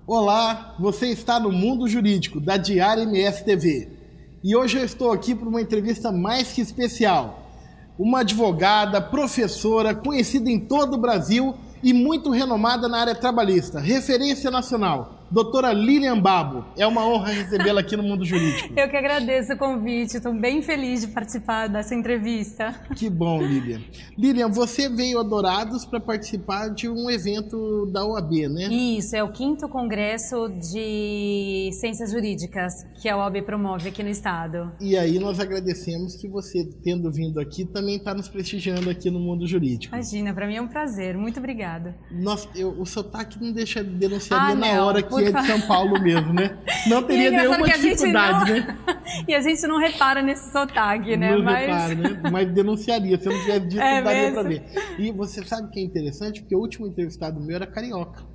Olá, você está no Mundo Jurídico da Diário MS TV. E hoje eu estou aqui para uma entrevista mais que especial. Uma advogada, professora, conhecida em todo o Brasil e muito renomada na área trabalhista, referência nacional, doutora Lilian Babo. É uma honra recebê-la aqui no Mundo Jurídico. Eu que agradeço o convite, estou bem feliz de participar dessa entrevista. Que bom, Lilian. Lilian, você veio a Dourados para participar de um evento da OAB, né? Isso, é o 5º Congresso de Ciências Jurídicas que a OAB promove aqui no estado. E aí nós agradecemos que você, tendo vindo aqui, também está nos prestigiando aqui no Mundo Jurídico. Imagina, para mim é um prazer, muito obrigada. O sotaque não deixa de denunciar na hora que é de São Paulo mesmo, né? Não teria nenhuma dificuldade, né? E a gente não repara nesse sotaque, né? Não repara, né? Mas denunciaria, se eu não tivesse dito, daria para ver. E você sabe que é interessante, porque o último entrevistado meu era carioca.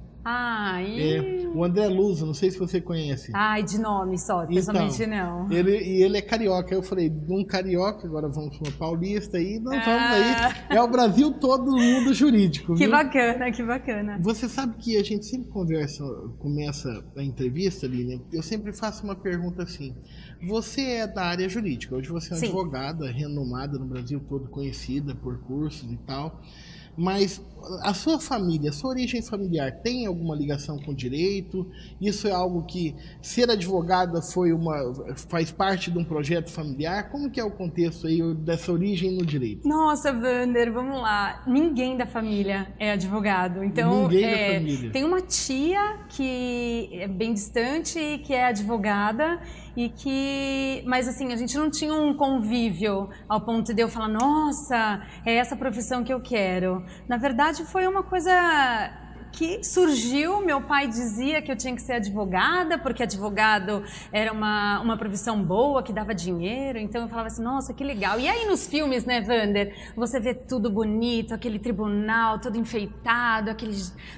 O André Luso, não sei se você conhece. De nome só, pessoalmente não. Ele é carioca. Eu falei, um carioca, agora vamos para uma paulista e nós vamos aí. É o Brasil todo mundo jurídico. Que viu? Bacana, que bacana. Você sabe que a gente sempre começa a entrevista, Lilian, eu sempre faço uma pergunta assim. Você é da área jurídica, hoje você é uma advogada renomada no Brasil todo, conhecida por cursos e tal. Mas a sua família, a sua origem familiar tem alguma ligação com o direito? Isso é algo que ser advogada faz parte de um projeto familiar? Como que é o contexto aí dessa origem no direito? Nossa, Wander, vamos lá. Ninguém da família é advogado. Então, Ninguém da família. Tem uma tia que é bem distante, que é advogada mas assim, a gente não tinha um convívio ao ponto de eu falar, nossa, é essa profissão que eu quero. Na verdade, foi uma coisa que surgiu. Meu pai dizia que eu tinha que ser advogada, porque advogado era uma profissão boa, que dava dinheiro. Então eu falava assim, nossa, que legal. E aí nos filmes, né, Wander, você vê tudo bonito, aquele tribunal todo enfeitado,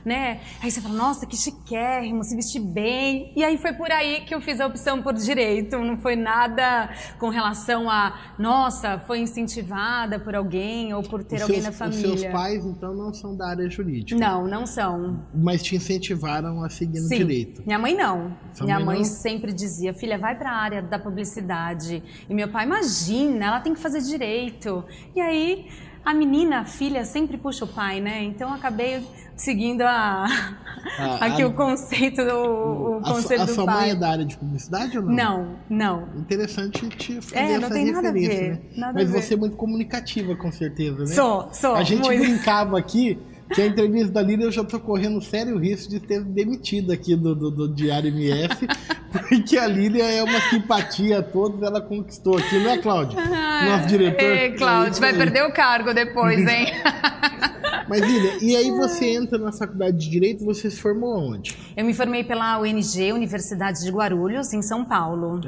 né? Aí você fala, nossa, que chiquérrimo, se vestir bem. E aí foi por aí que eu fiz a opção por direito. Não foi nada com relação a, nossa, foi incentivada por alguém ou por ter alguém na família. Os seus pais, então, não são da área jurídica? Não, não são. Mas te incentivaram a seguir no direito? Minha mãe não. Minha mãe sempre dizia, filha, vai para a área da publicidade. E meu pai, imagina, ela tem que fazer direito. E aí, a filha, sempre puxa o pai, né? Então, eu acabei seguindo aqui o conceito do conselho do pai. A sua mãe é da área de publicidade ou não? Não. Interessante te fazer não essa tem referência, nada a ver, né? Mas você é muito comunicativa, com certeza, né? Sou. A gente brincava aqui que a entrevista da Lilian eu já estou correndo sério risco de ter demitido aqui do Diário MS, porque a Lilian é uma simpatia a todos, ela conquistou aqui, não é, Cláudio? Nosso diretor. Cláudio, vai perder o cargo depois, hein? Mas, Lilian, e aí você entra na faculdade de Direito, você se formou aonde? Eu me formei pela UNG, Universidade de Guarulhos, em São Paulo.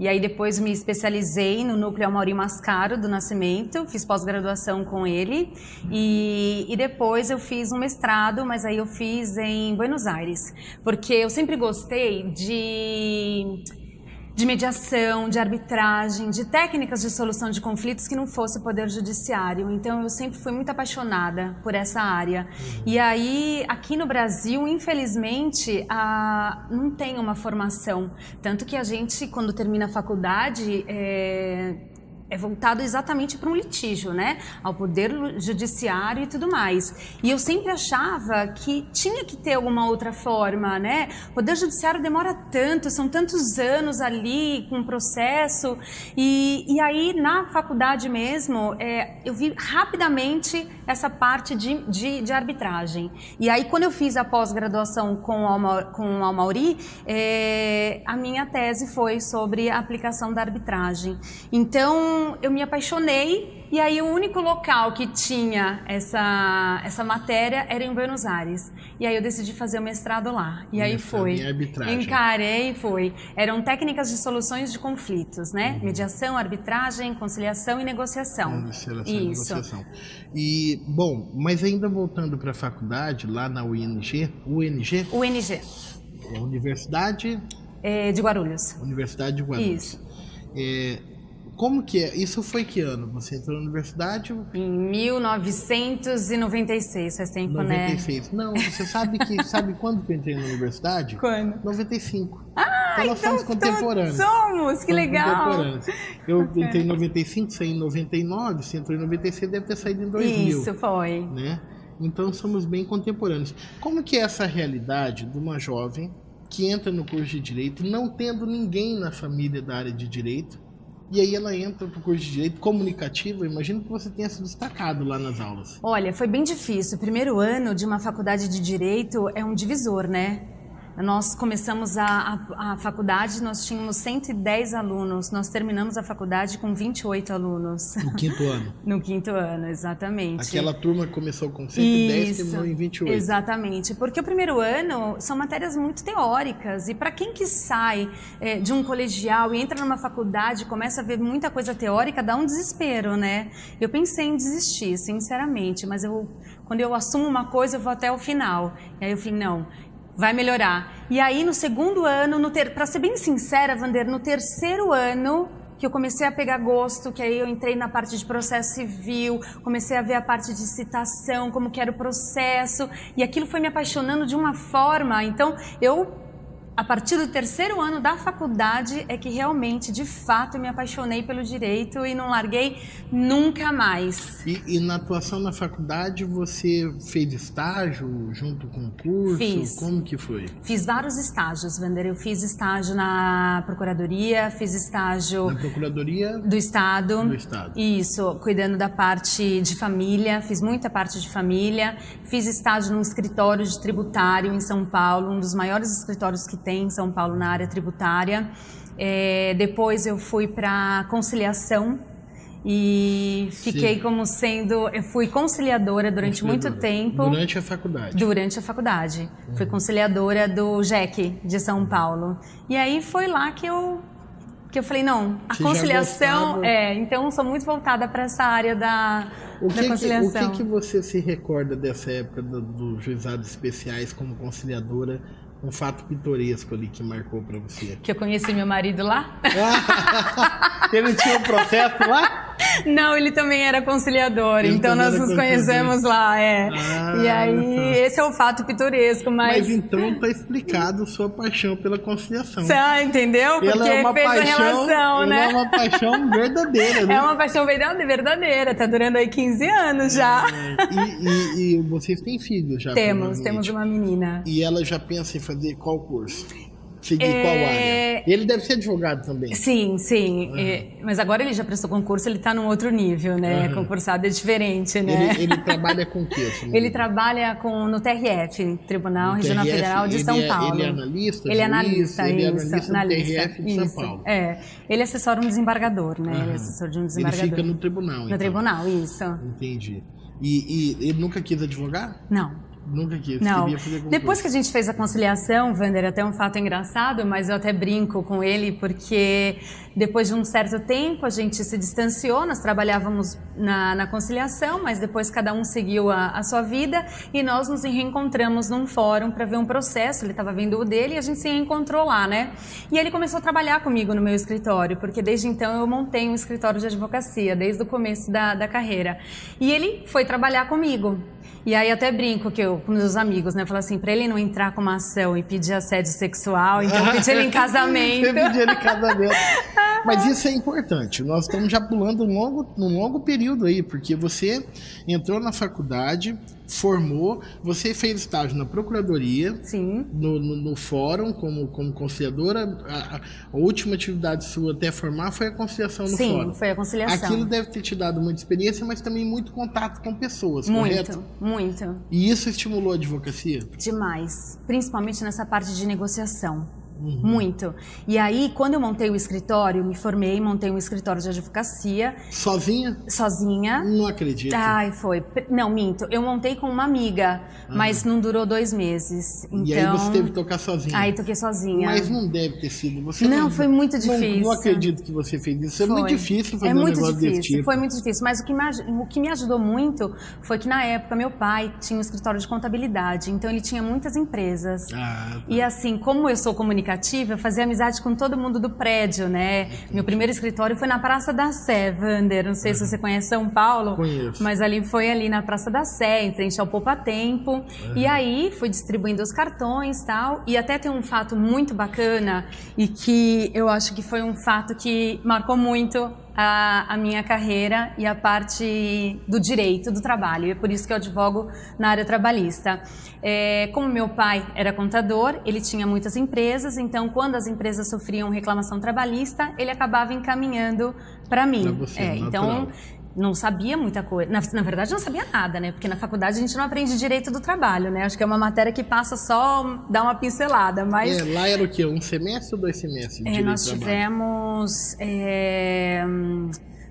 E aí depois me especializei no Núcleo Amaury Mascaro do Nascimento, fiz pós-graduação com ele. E depois eu fiz um mestrado, mas aí eu fiz em Buenos Aires. Porque eu sempre gostei de mediação, de arbitragem, de técnicas de solução de conflitos que não fosse o Poder Judiciário. Então, eu sempre fui muito apaixonada por essa área. E aí, aqui no Brasil, infelizmente, não tem uma formação. Tanto que a gente, quando termina a faculdade, é voltado exatamente para um litígio, né? Ao Poder Judiciário e tudo mais. E eu sempre achava que tinha que ter alguma outra forma, né? O Poder Judiciário demora tanto, são tantos anos ali com o processo. E aí, na faculdade mesmo, eu vi rapidamente essa parte de arbitragem. E aí, quando eu fiz a pós-graduação com o Amaury, a minha tese foi sobre a aplicação da arbitragem. Então, eu me apaixonei, e aí o único local que tinha essa matéria era em Buenos Aires. E aí eu decidi fazer o mestrado lá. E aí foi. Encarei e foi. Eram técnicas de soluções de conflitos, né? Mediação, arbitragem, conciliação e negociação. Negociação. E, bom, mas ainda voltando para a faculdade, lá na UNG. Universidade? De Guarulhos. Universidade de Guarulhos. Isso. como que é? Isso foi que ano? Você entrou na universidade? Em 1996, faz tempo, 96. Né? Não, você sabe quando que eu entrei na universidade? Quando? 95. Ah, nós somos contemporâneos. Somos, que legal. Eu entrei em 95, saí em 99, você entrou em 96, deve ter saído em 2000. Isso, foi. Né? Então somos bem contemporâneos. Como que é essa realidade de uma jovem que entra no curso de Direito, não tendo ninguém na família da área de Direito, e aí ela entra para o curso de Direito comunicativo? Imagino que você tenha se destacado lá nas aulas. Olha, foi bem difícil. O primeiro ano de uma faculdade de Direito é um divisor, né? Nós começamos a faculdade, nós tínhamos 110 alunos, nós terminamos a faculdade com 28 alunos. No quinto ano? No quinto ano, exatamente. Aquela turma que começou com 110 e terminou em 28. Exatamente, porque o primeiro ano são matérias muito teóricas e para quem que sai de um colegial e entra numa faculdade, começa a ver muita coisa teórica, dá um desespero, né? Eu pensei em desistir, sinceramente, mas quando eu assumo uma coisa, eu vou até o final. E aí eu falei, não, vai melhorar. E aí no segundo ano, para ser bem sincera, Vander, no terceiro ano que eu comecei a pegar gosto, que aí eu entrei na parte de processo civil, comecei a ver a parte de citação, como que era o processo, e aquilo foi me apaixonando de uma forma. Então a partir do terceiro ano da faculdade é que realmente, de fato, me apaixonei pelo direito e não larguei nunca mais. E na atuação na faculdade, você fez estágio junto com o curso? Fiz. Como que foi? Fiz vários estágios, Vander. Eu fiz estágio na Procuradoria, fiz estágio... Na Procuradoria? Do Estado. Do Estado. Isso, cuidando da parte de família, fiz muita parte de família. Fiz estágio num escritório de tributário em São Paulo, um dos maiores escritórios que tem em São Paulo na área tributária. Depois eu fui para conciliação e fiquei eu fui conciliadora durante muito tempo. Durante a faculdade? Durante a faculdade. Fui conciliadora do JEC de São Paulo. E aí foi lá que eu falei, não, a conciliação... então sou muito voltada para essa área da conciliação. O que você se recorda dessa época dos juizados especiais como conciliadora? Um fato pitoresco ali que marcou pra você. Que eu conheci meu marido lá? Ele tinha um processo lá? Não, ele também era conciliador, então nós nos conhecemos lá, E aí, esse é o fato pitoresco, mas então tá explicado sua paixão pela conciliação. Entendeu? Porque fez a relação, né? É uma paixão verdadeira, né? É uma paixão verdadeira, tá durando aí 15 anos já. E vocês têm filhos já? Temos uma menina. E ela já pensa em fazer qual curso? Seguir qual área? Ele deve ser advogado também. Sim. Mas agora ele já prestou concurso, ele está num outro nível, né? Concursado é diferente, né? Ele trabalha com o quê? Ele trabalha no TRF, Tribunal Regional Federal de São Paulo. Ele é analista? Ele é analista, ele é analista do TRF de São Paulo. Ele assessora um desembargador, né? Ele é assessor de um desembargador. Ele fica no tribunal, No tribunal, isso. Entendi. E ele nunca quis advogar? Não. Nunca quis. Não. Queria fazer concurso. Depois que a gente fez a conciliação, Vander, até um fato engraçado, mas eu até brinco com ele, porque depois de um certo tempo a gente se distanciou, nós trabalhávamos na conciliação, mas depois cada um seguiu a sua vida e nós nos reencontramos num fórum para ver um processo, ele estava vendo o dele e a gente se reencontrou lá, né? E ele começou a trabalhar comigo no meu escritório, porque desde então eu montei um escritório de advocacia, desde o começo da carreira. E ele foi trabalhar comigo. E aí eu até brinco com meus amigos, né? Eu falo assim, pra ele não entrar com uma ação e pedir assédio sexual, então eu pedi ele em casamento. Você pediu ele em casamento. Mas isso é importante. Nós estamos já pulando um longo período aí, porque você entrou na faculdade, formou, você fez estágio na Procuradoria, sim, no fórum, como conciliadora. A última atividade sua até formar foi a conciliação no fórum. Sim, foi a conciliação. Aquilo deve ter te dado muita experiência, mas também muito contato com pessoas, correto? Muito. E isso estimulou a advocacia? Demais, principalmente nessa parte de negociação. Muito. E aí, quando eu montei o escritório, me formei, montei um escritório de advocacia. Sozinha? Sozinha. Não acredito. Ai, foi. Não, minto. Eu montei com uma amiga, mas não durou 2 meses. Então... E aí você teve que tocar sozinha? Aí toquei sozinha. Mas não deve ter sido. Você não, foi muito difícil. Não acredito que você fez isso. É muito difícil fazer um negócio desse tipo. Foi muito difícil. Mas o que me ajudou muito foi que, na época, meu pai tinha um escritório de contabilidade. Então, ele tinha muitas empresas. Tá. E assim, como eu sou comunicativa, comunicativa, eu fazia amizade com todo mundo do prédio, né? Meu primeiro escritório foi na Praça da Sé, Wander. Não sei se você conhece São Paulo. Conheço. Mas foi ali na Praça da Sé, em frente ao Poupa Tempo. E aí fui distribuindo os cartões e tal. E até tem um fato muito bacana e que eu acho que foi um fato que marcou muito a minha carreira e a parte do direito do trabalho. E é por isso que eu advogo na área trabalhista. Como meu pai era contador, ele tinha muitas empresas, então quando as empresas sofriam reclamação trabalhista, ele acabava encaminhando para mim. Pra você, então, não sabia muita coisa. Na verdade, não sabia nada, né? Porque na faculdade a gente não aprende direito do trabalho, né? Acho que é uma matéria que passa só, dá uma pincelada, mas... lá era o quê? Um semestre ou 2 semestres? Nós tivemos...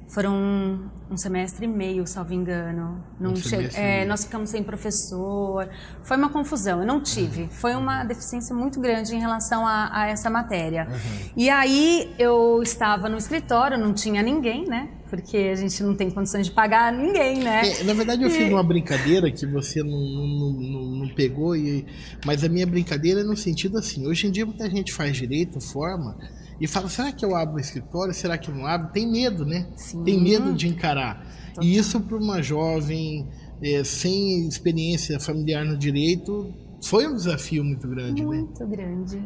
foram um semestre e meio, salvo engano. Nós ficamos sem professor. Foi uma confusão, eu não tive. Foi uma deficiência muito grande em relação a essa matéria. E aí eu estava no escritório, não tinha ninguém, né? Porque a gente não tem condições de pagar ninguém, né? Na verdade, eu fiz uma brincadeira que você não pegou, mas a minha brincadeira é no sentido assim, hoje em dia muita gente faz direito, forma, e fala, será que eu abro um escritório, será que eu não abro? Tem medo, né? Sim. Tem medo de encarar. Total. E isso para uma jovem sem experiência familiar no direito, foi um desafio muito grande, muito grande.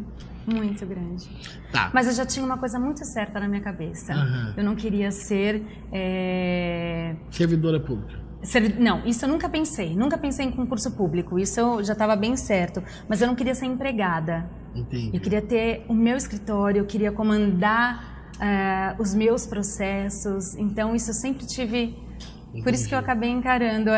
Muito grande. Tá. Mas eu já tinha uma coisa muito certa na minha cabeça. Eu não queria ser... servidora pública. Não, isso eu nunca pensei. Nunca pensei em concurso público. Isso já estava bem certo. Mas eu não queria ser empregada. Entendi. Eu queria ter o meu escritório, eu queria comandar os meus processos. Então, isso eu sempre tive... Por isso que eu acabei encarando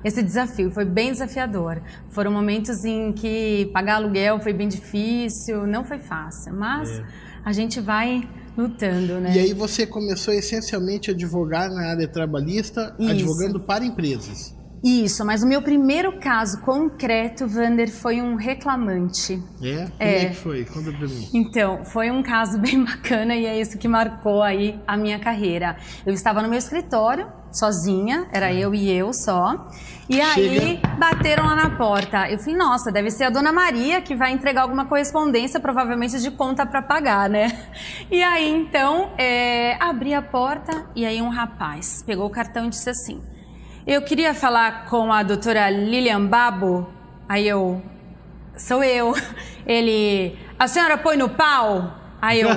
esse desafio. Foi bem desafiador. Foram momentos em que pagar aluguel foi bem difícil, não foi fácil, mas a gente vai lutando, né? E aí você começou essencialmente a advogar na área trabalhista, advogando para empresas. Isso, mas o meu primeiro caso concreto, Wander, foi um reclamante. Como é que foi? Conta pra mim. Então, foi um caso bem bacana e é isso que marcou aí a minha carreira. Eu estava no meu escritório, sozinha, era eu e eu só. E aí, bateram lá na porta. Eu falei, nossa, deve ser a Dona Maria que vai entregar alguma correspondência, provavelmente de conta para pagar, né? E aí, então, abri a porta e aí um rapaz pegou o cartão e disse assim, eu queria falar com a doutora Lilian Babo. Aí eu, sou eu. Ele, a senhora põe no pau? Aí eu...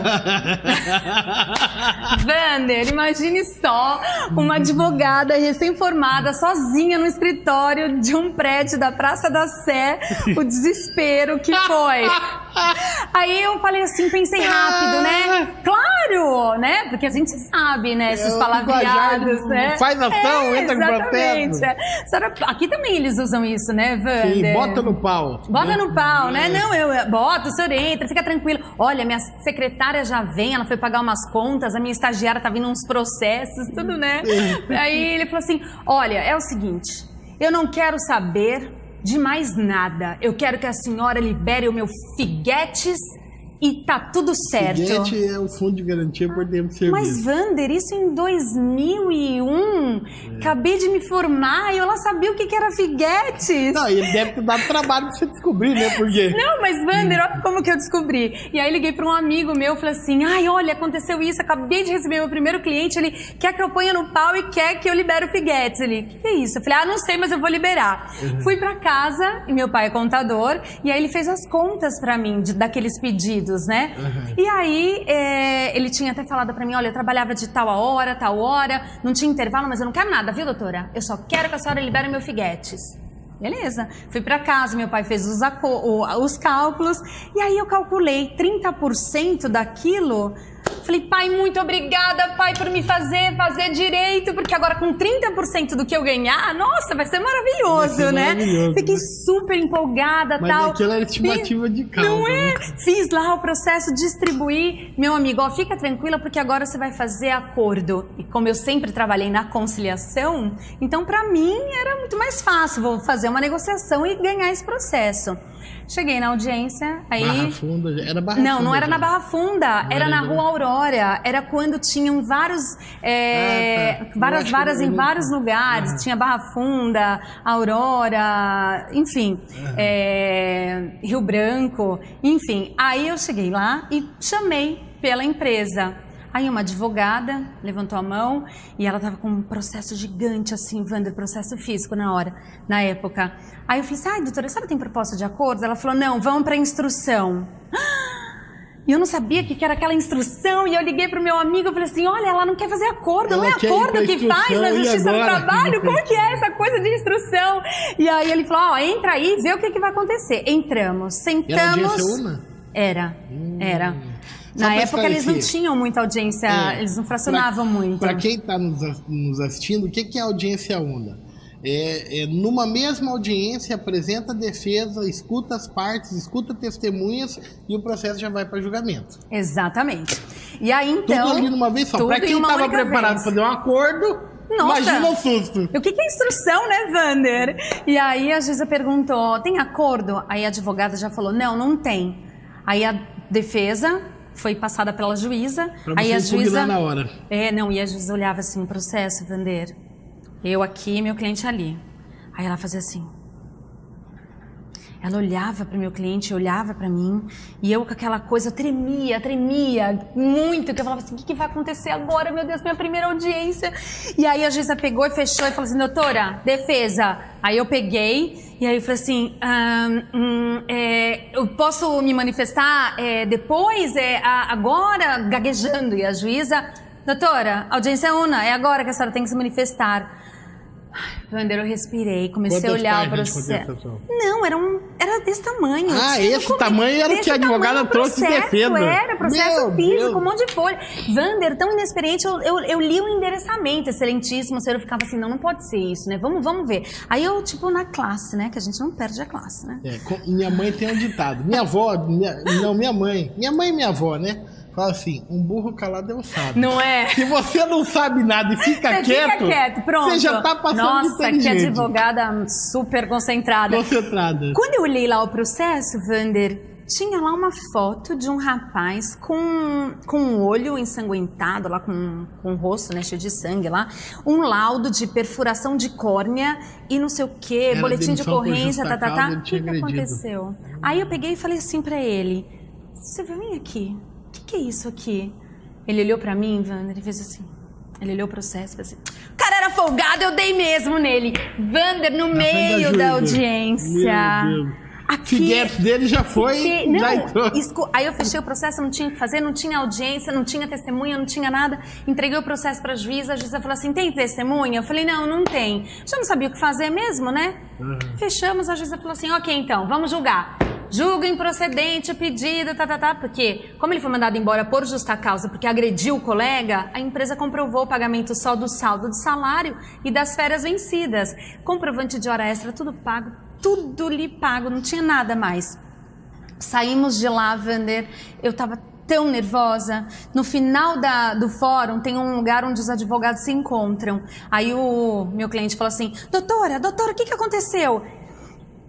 Wander, imagine só uma advogada recém-formada, sozinha no escritório de um prédio da Praça da Sé, o desespero que foi. Aí eu falei assim, pensei rápido, né? Claro, né? Porque a gente sabe, né? Esses palavreados, né? Faz ação, entra com protesto. Aqui também eles usam isso, né, Wander? Sim, bota no pau. Bota no pau, né? Não, eu boto, o senhor entra, fica tranquilo. Olha, minha secretária já vem, ela foi pagar umas contas, a minha estagiária tá vindo uns processos, tudo, né? Aí ele falou assim, olha, é o seguinte, eu não quero saber de mais nada. Eu quero que a senhora libere o meu Figuetes e tá tudo certo. Figuete é o fundo de garantia por tempo de serviço. Mas, Wander, isso em 2001, acabei de me formar e eu lá sabia o que era Figuetes. Não, ele deve ter dado trabalho pra você descobrir, né? Porque... Não, mas, Wander, olha como que eu descobri. E aí liguei pra um amigo meu, falei assim, ai, olha, aconteceu isso, acabei de receber meu primeiro cliente, ele quer que eu ponha no pau e quer que eu libere o Figuetes. Ele, que é isso? Eu falei, não sei, mas eu vou liberar. Fui pra casa, e meu pai é contador, e aí ele fez as contas pra mim, daqueles pedidos, né? E aí, ele tinha até falado pra mim, olha, eu trabalhava de tal hora, não tinha intervalo, mas eu não quero nada, viu, doutora? Eu só quero que a senhora libere meu Figuetes. Beleza. Fui pra casa, meu pai fez os cálculos, e aí eu calculei 30% daquilo. Falei, pai, muito obrigada, pai, por me fazer direito, porque agora com 30% do que eu ganhar, nossa, vai ser maravilhoso, né? Fiquei super empolgada, mas tal. Mas aquela era estimativa de cálculo. Não é? Né? Fiz lá o processo, distribuí. Meu amigo, ó, fica tranquila, porque agora você vai fazer acordo. E como eu sempre trabalhei na conciliação, então pra mim era muito mais fácil, vou fazer uma negociação e ganhar esse processo. Cheguei na audiência, aí... Barra Funda, era Barra Funda. Não era na Barra Funda, era na Rua Aurora. Aurora era quando tinham várias varas em vários lugares. Tinha Barra Funda, Aurora, enfim, Rio Branco, enfim. Aí eu cheguei lá e chamei pela empresa. Aí uma advogada levantou a mão e ela estava com um processo gigante, assim, Wander, processo físico na época. Aí eu falei assim, ai, doutora, sabe tem proposta de acordo? Ela falou, não, vamos para instrução. E eu não sabia o que era aquela instrução, e eu liguei para o meu amigo e falei assim, olha, ela não quer fazer acordo, não é acordo que faz na Justiça do Trabalho? Como que é essa coisa de instrução? E aí ele falou, entra aí e vê o que vai acontecer. Entramos, sentamos... Era audiência una? Era. Na época eles não tinham muita audiência, eles não fracionavam muito. Para quem está nos assistindo, o que é audiência una? Numa mesma audiência, apresenta a defesa, escuta as partes, escuta testemunhas e o processo já vai para julgamento. Exatamente. E aí então... Tudo ali numa vez só. Para quem estava preparado para fazer um acordo... Nossa, imagina o susto. O que é instrução, né, Wander? E aí a juíza perguntou, tem acordo? Aí a advogada já falou, não tem. Aí a defesa foi passada pela juíza. Pra aí a juíza na hora. E a juíza olhava assim, processo, Wander. Eu aqui, meu cliente ali. Aí ela fazia assim. Ela olhava para o meu cliente, olhava para mim, e eu com aquela coisa, tremia muito, que eu falava assim, o que vai acontecer agora, meu Deus, minha primeira audiência. E aí a juíza pegou e fechou e falou assim, doutora, defesa. Aí eu peguei, e aí eu falei assim, eu posso me manifestar depois, agora, gaguejando. E a juíza, doutora, audiência una, é agora que a senhora tem que se manifestar. Wander, eu respirei, comecei a olhar o processo. Não, era desse tamanho. Esse tamanho era o que a advogada trouxe de defesa. Era processo físico, um monte de folha. Wander, tão inexperiente, eu li o endereçamento, excelentíssimo, o senhor ficava assim, não pode ser isso, né? Vamos ver. Aí eu, na classe, né? Que a gente não perde a classe, né? Minha mãe tem um ditado. Minha mãe e minha avó, né? Fala assim, um burro calado é um sábio. Não é? Se você não sabe nada e fica quieto, pronto. Você já tá passando de Nossa, inteligente. que advogada super concentrada. Quando eu olhei lá o processo, Wander, tinha lá uma foto de um rapaz com um olho ensanguentado, lá com o rosto, né, cheio de sangue lá, um laudo de perfuração de córnea e não sei o que, boletim de ocorrência, O que aconteceu? Aí eu peguei e falei assim pra ele, você vem aqui. O que é isso aqui? Ele olhou pra mim, Wander, e fez assim. Ele olhou o processo e fez assim. O cara era folgado, eu dei mesmo nele. Wander, no meio da audiência. Meu Deus. Aqui, Figuetes dele já foi, já entrou. Aí eu fechei o processo, não tinha o que fazer, não tinha audiência, não tinha testemunha, não tinha nada. Entreguei o processo pra juíza, a juíza falou assim, tem testemunha? Eu falei, não tem. Já não sabia o que fazer mesmo, né? Fechamos, a juíza falou assim, ok, então, vamos julgar. Julga improcedente o pedido, porque como ele foi mandado embora por justa causa, porque agrediu o colega, a empresa comprovou o pagamento só do saldo de salário e das férias vencidas. Comprovante de hora extra, tudo pago, tudo lhe pago, não tinha nada mais. Saímos de lá, Wander, eu estava tão nervosa. No final do fórum tem um lugar onde os advogados se encontram. Aí o meu cliente falou assim, doutora, o que aconteceu?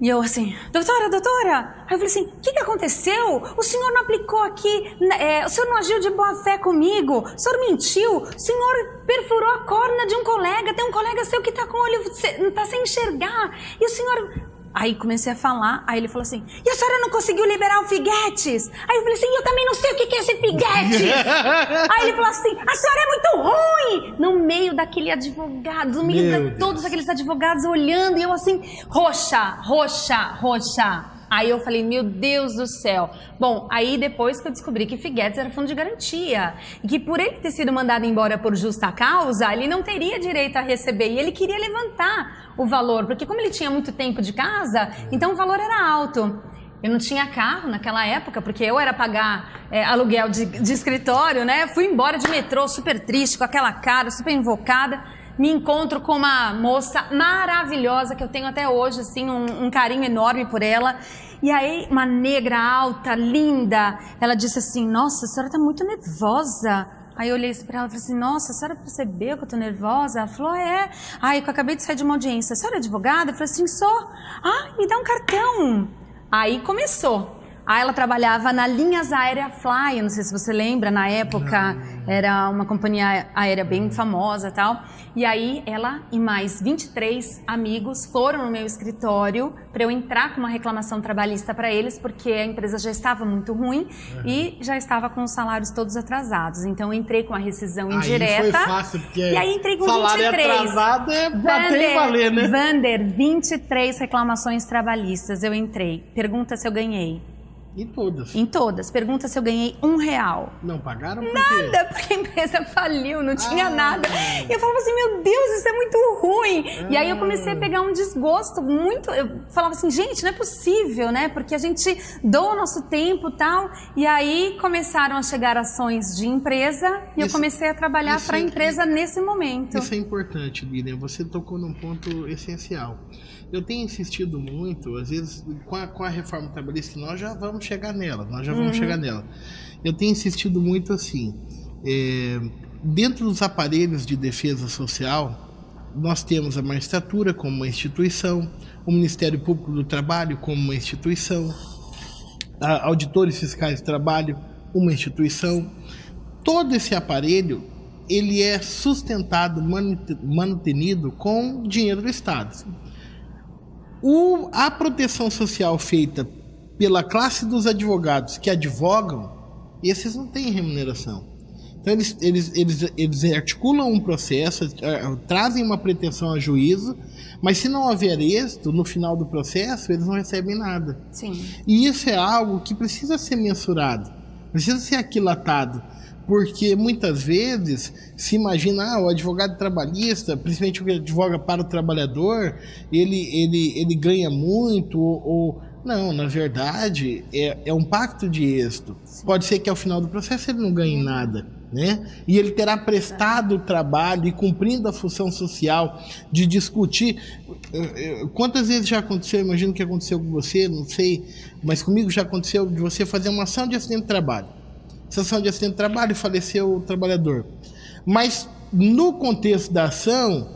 E eu assim, doutora. Aí eu falei assim, o que aconteceu? O senhor não aplicou aqui, o senhor não agiu de boa fé comigo, o senhor mentiu, o senhor perfurou a córnea de um colega, tem um colega seu que está com o olho, não está sem enxergar, e o senhor... Aí comecei a falar, aí ele falou assim, e a senhora não conseguiu liberar o Figuetes? Aí eu falei assim, eu também não sei o que é esse Figuetes. Aí ele falou assim, a senhora é muito ruim. No meio daquele advogado, no meio de todos aqueles advogados olhando, e eu assim, roxa. Aí eu falei, meu Deus do céu. Bom, aí depois que eu descobri que Figuetes era fundo de garantia, e que por ele ter sido mandado embora por justa causa, ele não teria direito a receber, e ele queria levantar o valor, porque como ele tinha muito tempo de casa, então o valor era alto. Eu não tinha carro naquela época, porque eu era pagar aluguel de escritório, né? Fui embora de metrô, super triste, com aquela cara, super invocada. Me encontro com uma moça maravilhosa, que eu tenho até hoje, assim, um carinho enorme por ela. E aí, uma negra alta, linda, ela disse assim, nossa, a senhora tá muito nervosa. Aí eu olhei pra ela e falei assim, nossa, a senhora percebeu que eu tô nervosa? Ela falou, Aí eu acabei de sair de uma audiência, a senhora é advogada? Eu falei assim, sou. Me dá um cartão. Aí começou. ela trabalhava na Linhas Aérea Fly, eu não sei se você lembra, na época era uma companhia aérea bem famosa e tal. E aí ela e mais 23 amigos foram no meu escritório para eu entrar com uma reclamação trabalhista para eles, porque a empresa já estava muito ruim e já estava com os salários todos atrasados. Então eu entrei com a rescisão indireta. Aí foi fácil, porque e aí entrei com salário 23. Atrasado é bater e valer, né? Vander, 23 reclamações trabalhistas eu entrei. Pergunta se eu ganhei. Em todas? Em todas. Pergunta se eu ganhei R$1. Não pagaram por nada, porque a empresa faliu, não tinha nada. E eu falava assim, meu Deus, isso é muito ruim. E aí eu comecei a pegar um desgosto muito... Eu falava assim, gente, não é possível, né? Porque a gente doa o nosso tempo e tal. E aí começaram a chegar ações de empresa e eu comecei a trabalhar para a empresa nesse momento. Isso é importante, Lilian. Você tocou num ponto essencial. Eu tenho insistido muito, às vezes, com a reforma trabalhista, nós já vamos chegar nela, Eu tenho insistido muito assim, dentro dos aparelhos de defesa social, nós temos a magistratura como uma instituição, o Ministério Público do Trabalho como uma instituição, auditores fiscais do trabalho, uma instituição. Todo esse aparelho, ele é sustentado, mantenido com dinheiro do Estado. A proteção social feita pela classe dos advogados que advogam, esses não têm remuneração. Então eles articulam um processo, trazem uma pretensão a juízo, mas se não houver êxito no final do processo, eles não recebem nada. Sim. E isso é algo que precisa ser mensurado, precisa ser aquilatado. Porque muitas vezes se imagina, o advogado trabalhista, principalmente o que advoga para o trabalhador, ele ganha muito, não, na verdade é um pacto de êxito. Pode ser que ao final do processo ele não ganhe nada, né? E ele terá prestado o trabalho e cumprindo a função social de discutir. Quantas vezes já aconteceu, imagino que aconteceu com você, não sei, mas comigo já aconteceu de você fazer uma ação de acidente de trabalho. Ação de acidente de trabalho e faleceu o trabalhador. Mas no contexto da ação,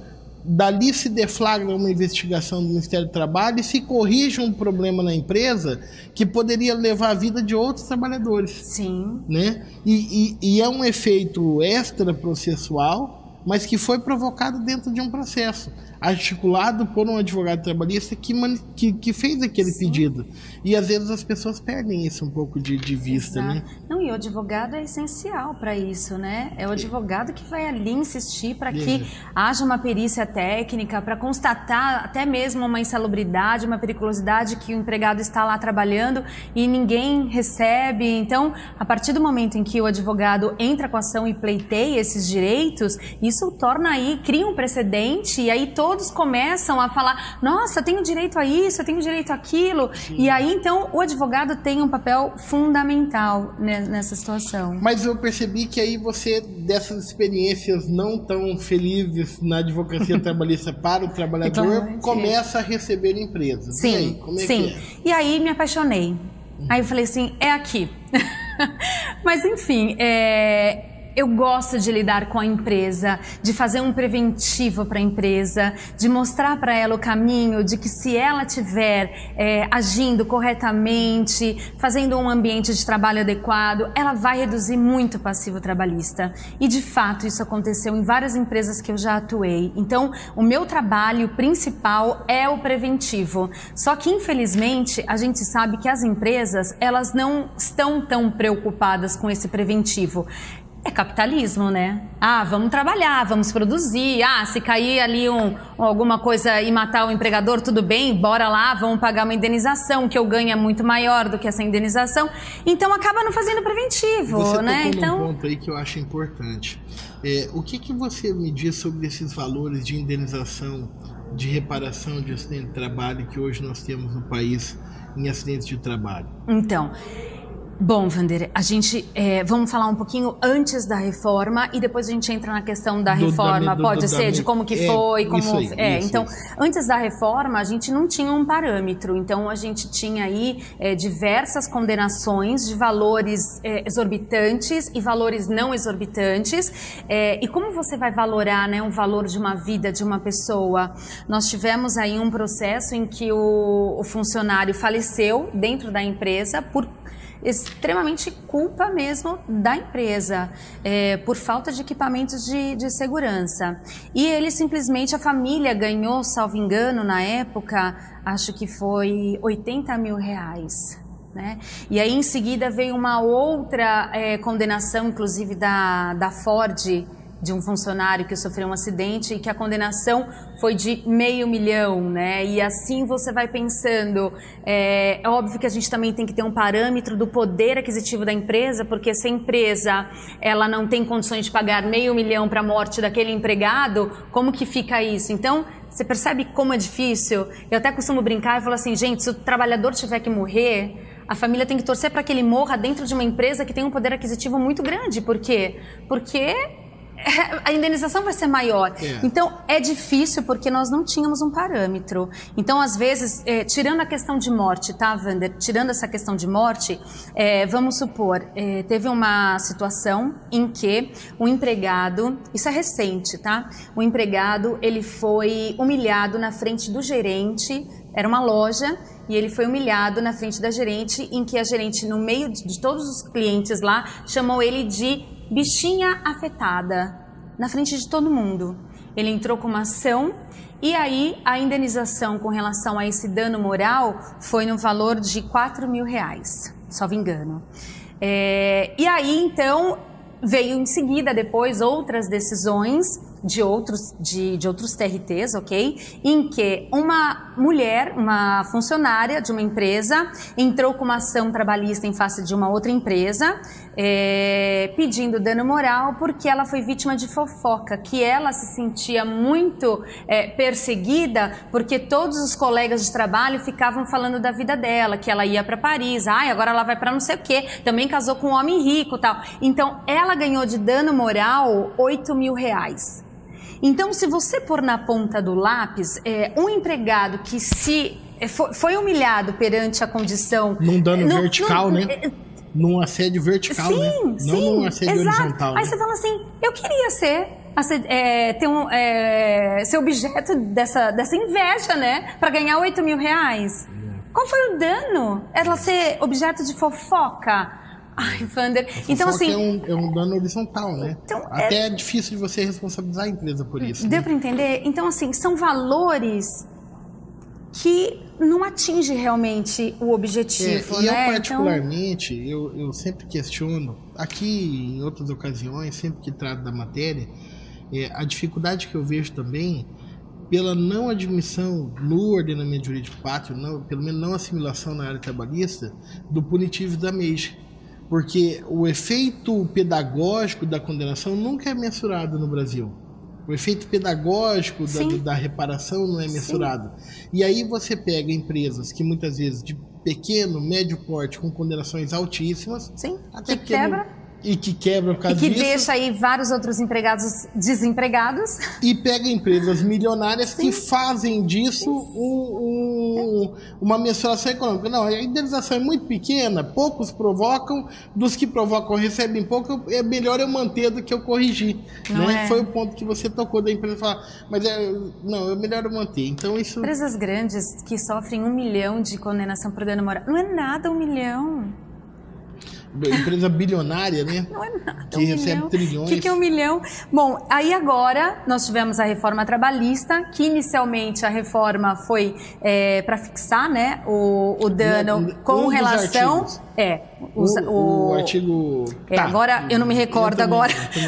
dali se deflagra uma investigação do Ministério do Trabalho e se corrige um problema na empresa que poderia levar a vida de outros trabalhadores. Sim. Né? E é um efeito extraprocessual, mas que foi provocado dentro de um processo, articulado por um advogado trabalhista que fez aquele pedido. E às vezes as pessoas perdem isso um pouco de vista, né? Não, e o advogado é essencial para isso, né? É o advogado que vai ali insistir para que haja uma perícia técnica, para constatar até mesmo uma insalubridade, uma periculosidade que o empregado está lá trabalhando e ninguém recebe. Então, a partir do momento em que o advogado entra com a ação e pleiteia esses direitos, isso torna aí, cria um precedente e aí todos começam a falar, nossa, eu tenho direito a isso, eu tenho direito àquilo. Sim. E aí, então, o advogado tem um papel fundamental nessa situação. Mas eu percebi que aí você, dessas experiências não tão felizes na advocacia trabalhista para o trabalhador, começa a receber empresas. Sim, e aí, como é sim. Que é? E aí me apaixonei. Aí eu falei assim, é aqui. Mas enfim, eu gosto de lidar com a empresa, de fazer um preventivo para a empresa, de mostrar para ela o caminho de que se ela estiver agindo corretamente, fazendo um ambiente de trabalho adequado, ela vai reduzir muito o passivo trabalhista. E de fato isso aconteceu em várias empresas que eu já atuei. Então o meu trabalho principal é o preventivo. Só que infelizmente a gente sabe que as empresas elas não estão tão preocupadas com esse preventivo. É capitalismo, né? Vamos trabalhar, vamos produzir. Se cair ali alguma coisa e matar o empregador, tudo bem, bora lá, vamos pagar uma indenização, que eu ganho é muito maior do que essa indenização. Então acaba não fazendo preventivo, você né? Tocou num ponto aí que eu acho importante. O que você me diz sobre esses valores de indenização, de reparação de acidente de trabalho que hoje nós temos no país em acidentes de trabalho? Então, Bom, Wander, a gente vamos falar um pouquinho antes da reforma e depois a gente entra na questão da reforma, pode ser, de como que foi, como então, antes da reforma a gente não tinha um parâmetro, então a gente tinha aí diversas condenações de valores exorbitantes e valores não exorbitantes, e como você vai valorar, né, um valor de uma vida de uma pessoa? Nós tivemos aí um processo em que o funcionário faleceu dentro da empresa por extremamente culpa mesmo da empresa, por falta de equipamentos de segurança. E ele simplesmente, a família ganhou, salvo engano, na época, acho que foi R$80 mil. Né? E aí em seguida veio uma outra condenação, inclusive da Ford, de um funcionário que sofreu um acidente e que a condenação foi de R$500 mil, né? E assim você vai pensando, é óbvio que a gente também tem que ter um parâmetro do poder aquisitivo da empresa, porque se a empresa ela não tem condições de pagar R$500 mil para a morte daquele empregado, como que fica isso? Então, você percebe como é difícil? Eu até costumo brincar e falo assim, gente, se o trabalhador tiver que morrer, a família tem que torcer para que ele morra dentro de uma empresa que tem um poder aquisitivo muito grande. Por quê? Porque a indenização vai ser maior. Então, é difícil porque nós não tínhamos um parâmetro. Então, às vezes, tirando a questão de morte, tá, Wander? Tirando essa questão de morte, vamos supor, teve uma situação em que o empregado, isso é recente, tá? O empregado, ele foi humilhado na frente do gerente, era uma loja, e ele foi humilhado na frente da gerente, em que a gerente, no meio de todos os clientes lá, chamou ele de bichinha afetada, na frente de todo mundo. Ele entrou com uma ação e aí a indenização com relação a esse dano moral foi no valor de R$4 mil, salvo engano. E aí então veio em seguida depois outras decisões de outros TRTs, ok? Em que uma mulher, uma funcionária de uma empresa, entrou com uma ação trabalhista em face de uma outra empresa, pedindo dano moral porque ela foi vítima de fofoca, que ela se sentia muito perseguida porque todos os colegas de trabalho ficavam falando da vida dela, que ela ia para Paris, agora ela vai para não sei o quê, também casou com um homem rico e tal. Então, ela ganhou de dano moral R$8 mil. Então, se você pôr na ponta do lápis, um empregado que foi humilhado perante a condição... Num dano vertical, né? Num assédio vertical, sim, né? Não num assédio horizontal. Aí né? você fala assim, eu queria ser objeto dessa inveja, né? Para ganhar R$8 mil. Qual foi o dano? Ela ser objeto de fofoca? Ai, Wander, então assim... É um dano horizontal, né? Então, até é difícil de você responsabilizar a empresa por isso. Deu para entender? Então, assim, são valores que não atingem realmente o objetivo, e né? Eu particularmente, então... eu sempre questiono, aqui em outras ocasiões, sempre que trato da matéria, a dificuldade que eu vejo também pela não admissão no ordenamento jurídico pátrio, pelo menos não assimilação na área trabalhista, do punitivo da damage. Porque o efeito pedagógico da condenação nunca é mensurado no Brasil. O efeito pedagógico da reparação não é mensurado. Sim. E aí você pega empresas que muitas vezes de pequeno, médio porte, com condenações altíssimas, sim, até que quebra. E que quebra por causa disso. E que disso. deixa aí vários outros empregados desempregados. E pega empresas milionárias que fazem disso uma mensuração econômica. Não, a indenização é muito pequena, poucos provocam, dos que provocam recebem pouco, é melhor eu manter do que eu corrigir. Né? Foi o ponto que você tocou da empresa falar, mas é melhor eu manter. Então isso... Empresas grandes que sofrem 1 milhão de condenação por dano moral, não é nada 1 milhão. Empresa bilionária, né? Não é nada. Que recebe trilhões. O que é 1 milhão? Bom, aí agora nós tivemos a reforma trabalhista, que inicialmente a reforma foi para fixar, né, o dano com relação... O artigo... agora eu não me recordo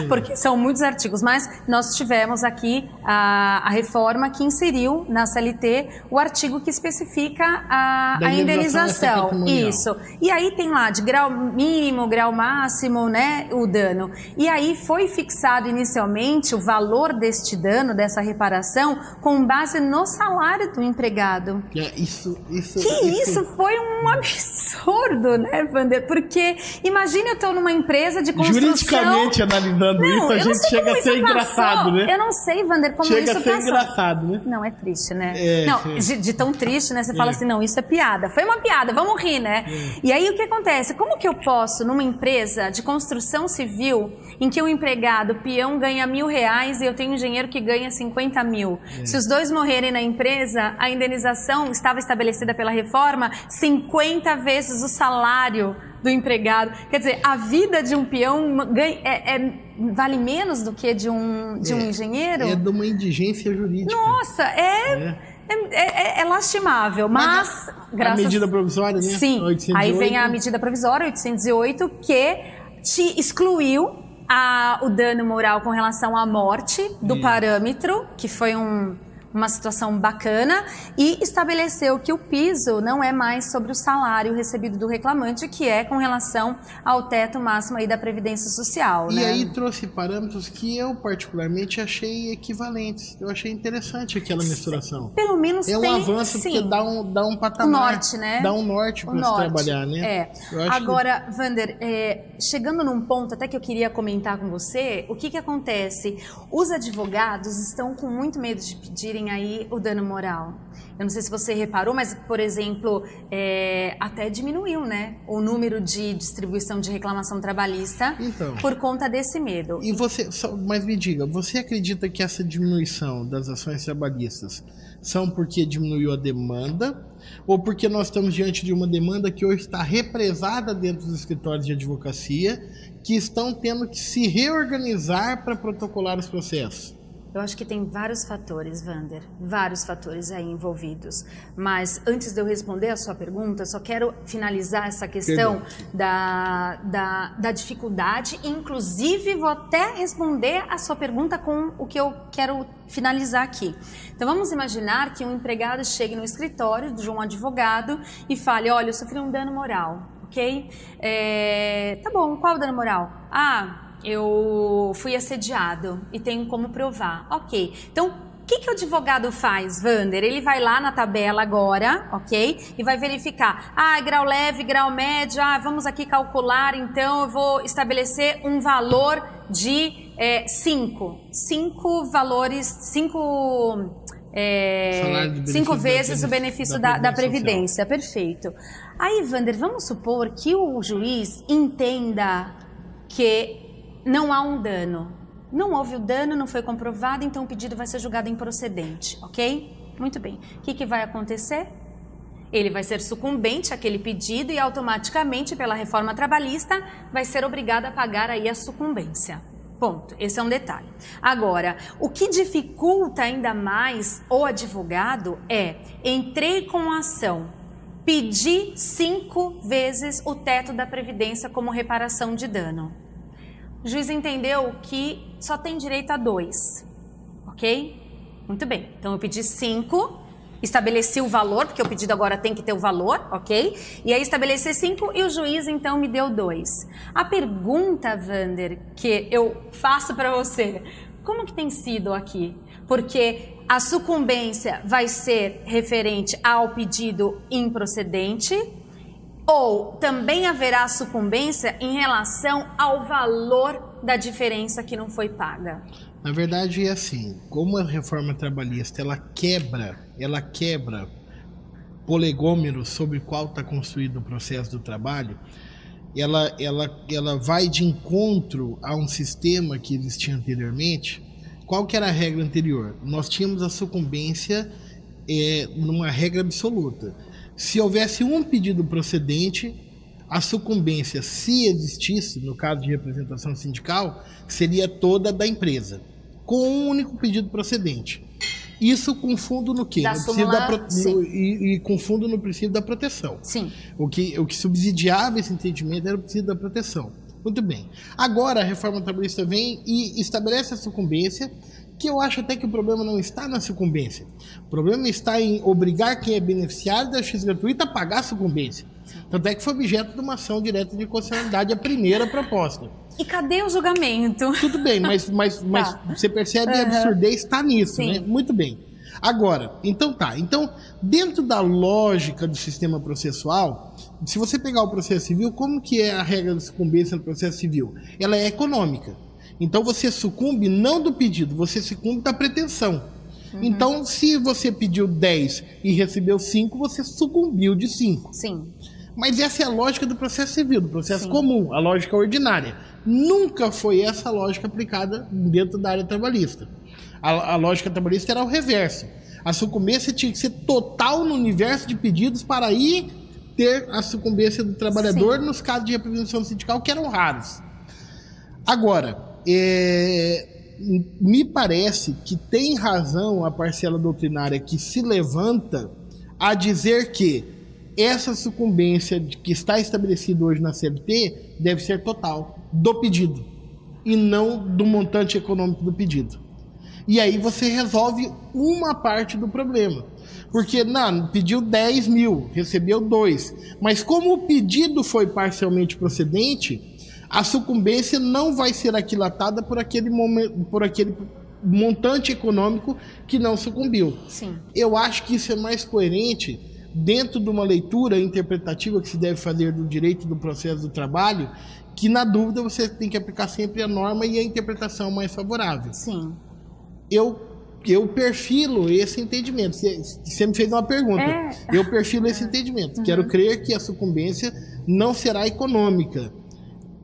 porque são muitos artigos, mas nós tivemos aqui a reforma que inseriu na CLT o artigo que especifica a indenização. Isso. E aí tem lá de grau mínimo, grau máximo, né, o dano. E aí foi fixado inicialmente o valor deste dano, dessa reparação, com base no salário do empregado. Isso foi um absurdo, né? né, Wander? Porque imagina eu estou numa empresa de construção... Juridicamente analisando isso, a gente chega a ser engraçado, né? Eu não sei, Wander, como chega isso passou. Chega a ser engraçado, né? Não, é triste, né? Não, de tão triste, né? Você fala assim, não, isso é piada. Foi uma piada, vamos rir, né? E aí o que acontece? Como que eu posso, numa empresa de construção civil, em que o empregado, o peão, ganha R$1.000 e eu tenho um engenheiro que ganha 50 mil. Se os dois morrerem na empresa, a indenização estava estabelecida pela reforma 50 vezes o salário do empregado. Quer dizer, a vida de um peão vale menos do que de um engenheiro? É de uma indigência jurídica. Nossa, é lastimável, mas graças... A medida provisória, né? Sim, 808. Aí vem a medida provisória 808 que te excluiu o dano moral com relação à morte do parâmetro, que foi uma situação bacana, e estabeleceu que o piso não é mais sobre o salário recebido do reclamante, que é com relação ao teto máximo aí da Previdência Social. E aí trouxe parâmetros que eu particularmente achei equivalentes. Eu achei interessante aquela misturação. Pelo menos é um avanço, sim, porque dá um patamar. O norte, né? Dá um norte para se trabalhar, né? Agora, Wander, chegando num ponto até que eu queria comentar com você, o que acontece? Os advogados estão com muito medo de pedirem aí o dano moral. Eu não sei se você reparou, mas, por exemplo, até diminuiu, né, o número de distribuição de reclamação trabalhista por conta desse medo. E você, mas me diga, você acredita que essa diminuição das ações trabalhistas são porque diminuiu a demanda ou porque nós estamos diante de uma demanda que hoje está represada dentro dos escritórios de advocacia que estão tendo que se reorganizar para protocolar os processos? Eu acho que tem vários fatores, Wander, vários fatores aí envolvidos. Mas antes de eu responder a sua pergunta, só quero finalizar essa questão da dificuldade. Inclusive, vou até responder a sua pergunta com o que eu quero finalizar aqui. Então, vamos imaginar que um empregado chegue no escritório de um advogado e fale, olha, eu sofri um dano moral, ok? Tá bom, qual o dano moral? Eu fui assediado e tenho como provar. Ok. Então, o que o advogado faz, Wander? Ele vai lá na tabela agora, ok? E vai verificar. Grau leve, grau médio. Vamos aqui calcular, então eu vou estabelecer um valor de 5 valores, 5 vezes o benefício da Previdência. Perfeito. Aí, Wander, vamos supor que o juiz entenda que não há um dano. Não houve o dano, não foi comprovado, então o pedido vai ser julgado improcedente, ok? Muito bem. O que vai acontecer? Ele vai ser sucumbente àquele pedido e automaticamente, pela reforma trabalhista, vai ser obrigado a pagar aí a sucumbência. Ponto. Esse é um detalhe. Agora, o que dificulta ainda mais o advogado entrei com a ação, pedi 5 vezes o teto da Previdência como reparação de dano. O juiz entendeu que só tem direito a 2, ok? Muito bem, então eu pedi 5, estabeleci o valor, porque o pedido agora tem que ter o valor, ok? E aí estabeleci 5 e o juiz então me deu 2. A pergunta, Wander, que eu faço para você, como que tem sido aqui? Porque a sucumbência vai ser referente ao pedido improcedente, ou também haverá sucumbência em relação ao valor da diferença que não foi paga? Na verdade é assim, como a reforma trabalhista ela quebra polegômeros sobre o qual está construído o processo do trabalho, ela vai de encontro a um sistema que existia anteriormente. Qual que era a regra anterior? Nós tínhamos a sucumbência numa regra absoluta. Se houvesse um pedido procedente, a sucumbência, se existisse, no caso de representação sindical, seria toda da empresa, com um único pedido procedente. Isso com fundo no quê? Com fundo no princípio da proteção. Sim. O que subsidiava esse entendimento era o princípio da proteção. Muito bem. Agora a reforma trabalhista vem e estabelece a sucumbência, que eu acho até que o problema não está na sucumbência. O problema está em obrigar quem é beneficiário da justiça gratuita a pagar a sucumbência. Tanto é que foi objeto de uma ação direta de constitucionalidade a primeira proposta. E cadê o julgamento? Tudo bem, mas você percebe a absurdez está nisso, né? Muito bem. Agora, então dentro da lógica do sistema processual, se você pegar o processo civil, como que é a regra da sucumbência no processo civil? Ela é econômica. Então você sucumbe não do pedido, você sucumbe da pretensão. Então, se você pediu 10 e recebeu 5, você sucumbiu de 5. Sim. Mas essa é a lógica do processo civil, do processo comum, a lógica ordinária. Nunca foi essa lógica aplicada dentro da área trabalhista. A lógica trabalhista era o reverso. A sucumbência tinha que ser total no universo de pedidos para aí ter a sucumbência do trabalhador nos casos de representação sindical, que eram raros. Agora, me parece que tem razão a parcela doutrinária que se levanta a dizer que essa sucumbência que está estabelecida hoje na CLT deve ser total do pedido e não do montante econômico do pedido. E aí você resolve uma parte do problema. Porque pediu 10 mil, recebeu 2. Mas como o pedido foi parcialmente procedente, a sucumbência não vai ser aquilatada por aquele montante econômico que não sucumbiu. Sim. Eu acho que isso é mais coerente dentro de uma leitura interpretativa que se deve fazer do direito do processo do trabalho, que na dúvida você tem que aplicar sempre a norma e a interpretação mais favorável. Sim. Eu perfilo esse entendimento. Você me fez uma pergunta. Eu perfilo esse entendimento. Quero crer que a sucumbência não será econômica,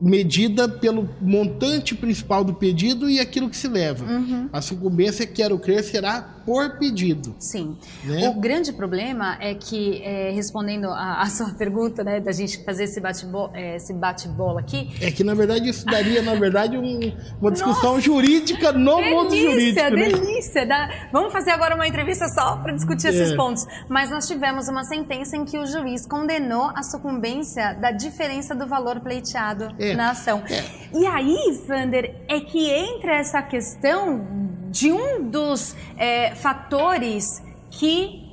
medida pelo montante principal do pedido e aquilo que se leva. A sucumbência, quero crer, será por pedido. Sim. Né? O grande problema é que, respondendo a sua pergunta, né, da gente fazer esse bate-bola aqui... É que, na verdade, isso daria, uma discussão jurídica no mundo jurídico. Delícia! Vamos fazer agora uma entrevista só para discutir esses pontos. Mas nós tivemos uma sentença em que o juiz condenou a sucumbência da diferença do valor pleiteado na ação. E aí, Vander, é que entra essa questão de um dos fatores que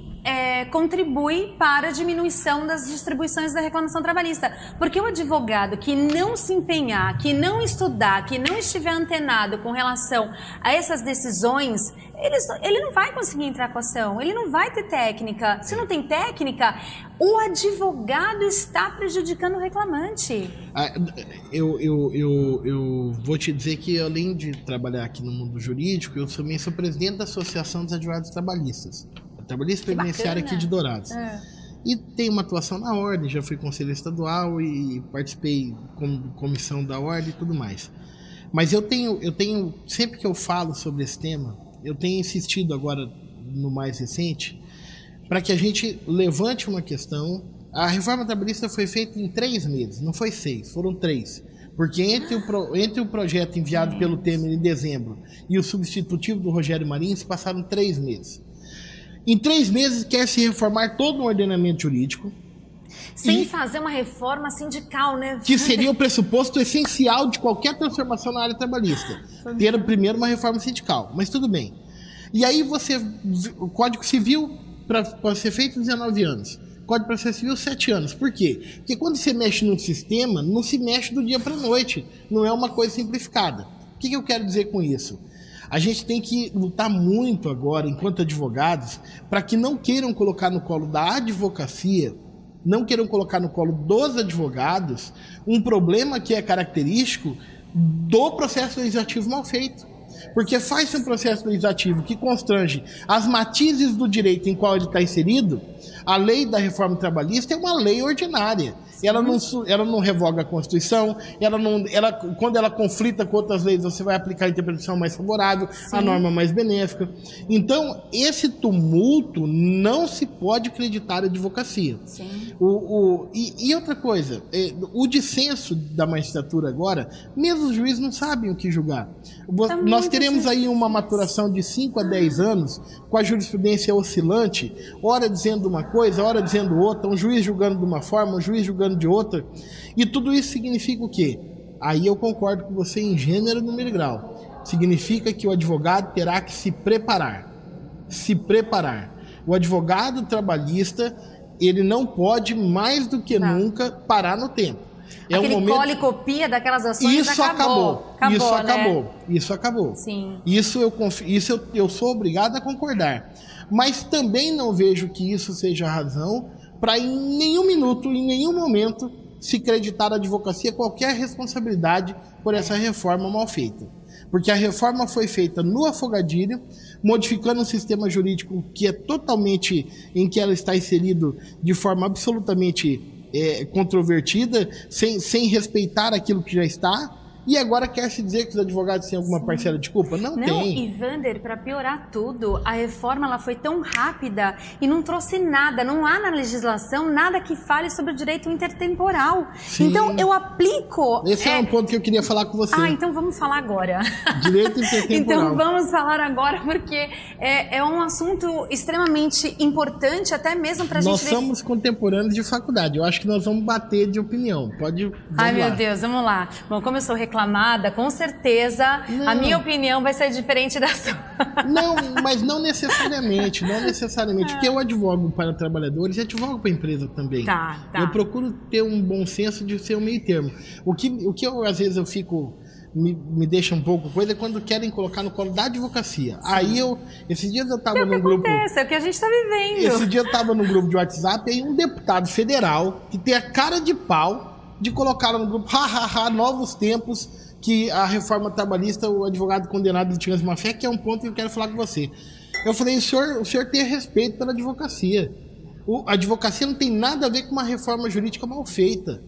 contribui para a diminuição das distribuições da reclamação trabalhista. Porque o advogado que não se empenhar, que não estudar, que não estiver antenado com relação a essas decisões, ele não vai conseguir entrar com a ação, ele não vai ter técnica. Se não tem técnica, o advogado está prejudicando o reclamante. Eu vou te dizer que, além de trabalhar aqui no mundo jurídico, eu também sou presidente da Associação dos Advogados Trabalhistas. Trabalhista Previdenciário aqui de Dourados. E tenho uma atuação na ordem, já fui conselheiro estadual e participei como comissão da ordem e tudo mais. Mas eu tenho, sempre que eu falo sobre esse tema, eu tenho insistido agora no mais recente, para que a gente levante uma questão. A reforma trabalhista foi feita em 3 meses, não foi 6, foram 3. Porque entre o projeto enviado pelo Temer em dezembro e o substitutivo do Rogério Marinho se passaram 3 meses. Em 3 meses quer se reformar todo o ordenamento jurídico. Sem fazer uma reforma sindical, né? Que seria o pressuposto essencial de qualquer transformação na área trabalhista. Ter primeiro uma reforma sindical, mas tudo bem. E aí o Código Civil, para ser feito, 19 anos. Código de Processo Civil, 7 anos. Por quê? Porque quando você mexe num sistema, não se mexe do dia para a noite. Não é uma coisa simplificada. O que eu quero dizer com isso? A gente tem que lutar muito agora, enquanto advogados, para que não queiram colocar no colo da advocacia, não queiram colocar no colo dos advogados, um problema que é característico do processo legislativo mal feito. Porque faz-se um processo legislativo que constrange as matizes do direito em qual ele está inserido. A lei da reforma trabalhista é uma lei ordinária. Ela não revoga a Constituição, quando ela conflita com outras leis, você vai aplicar a interpretação mais favorável, a norma mais benéfica. Então, esse tumulto não se pode acreditar à advocacia. E outra coisa, o dissenso da magistratura agora, mesmo os juízes não sabem o que julgar. Nós teremos aí uma maturação de 5 a 10 anos, com a jurisprudência oscilante, ora dizendo uma coisa, ora dizendo outra, um juiz julgando de uma forma, um juiz julgando de outra, e tudo isso significa o quê? Aí eu concordo com você em gênero, número e grau. Significa que o advogado terá que se preparar. O advogado trabalhista, ele não pode mais do que nunca parar no tempo. Aquele cole copia daquelas ações isso acabou. Isso né? acabou. Isso acabou. Sim. Isso eu sou obrigado a concordar. Mas também não vejo que isso seja razão para em nenhum minuto, em nenhum momento, se acreditar a advocacia qualquer responsabilidade por essa reforma mal feita. Porque a reforma foi feita no afogadilho, modificando um sistema jurídico que é totalmente, em que ela está inserido de forma absolutamente controvertida, sem respeitar aquilo que já está. E agora quer se dizer que os advogados têm alguma parcela de culpa? Não tem. E Wander, para piorar tudo, a reforma ela foi tão rápida e não trouxe nada, não há na legislação nada que fale sobre o direito intertemporal. Sim. Então eu aplico... Esse é um ponto que eu queria falar com você. Então vamos falar agora. Direito intertemporal. Então vamos falar agora, porque é um assunto extremamente importante, até mesmo para a gente... Nós somos contemporâneos de faculdade, eu acho que nós vamos bater de opinião. Vamos lá. Meu Deus, vamos lá. Bom, como eu sou reclamada, com certeza a minha opinião vai ser diferente da sua. Não, mas não necessariamente, porque eu advogo para trabalhadores e advogo para a empresa também. Tá. Eu procuro ter um bom senso de ser o meio termo. O que eu, às vezes, eu fico... Me deixa um pouco coisa quando querem colocar no colo da advocacia. Sim. Aí esses dias eu estava num grupo... É o que a gente está vivendo. Esse dia eu estava num grupo de WhatsApp e aí um deputado federal que tem a cara de pau de colocar no grupo, novos tempos, que a reforma trabalhista, o advogado condenado de litigância de má-fé, que é um ponto que eu quero falar com você. Eu falei, o senhor tem respeito pela advocacia. A advocacia não tem nada a ver com uma reforma jurídica mal feita,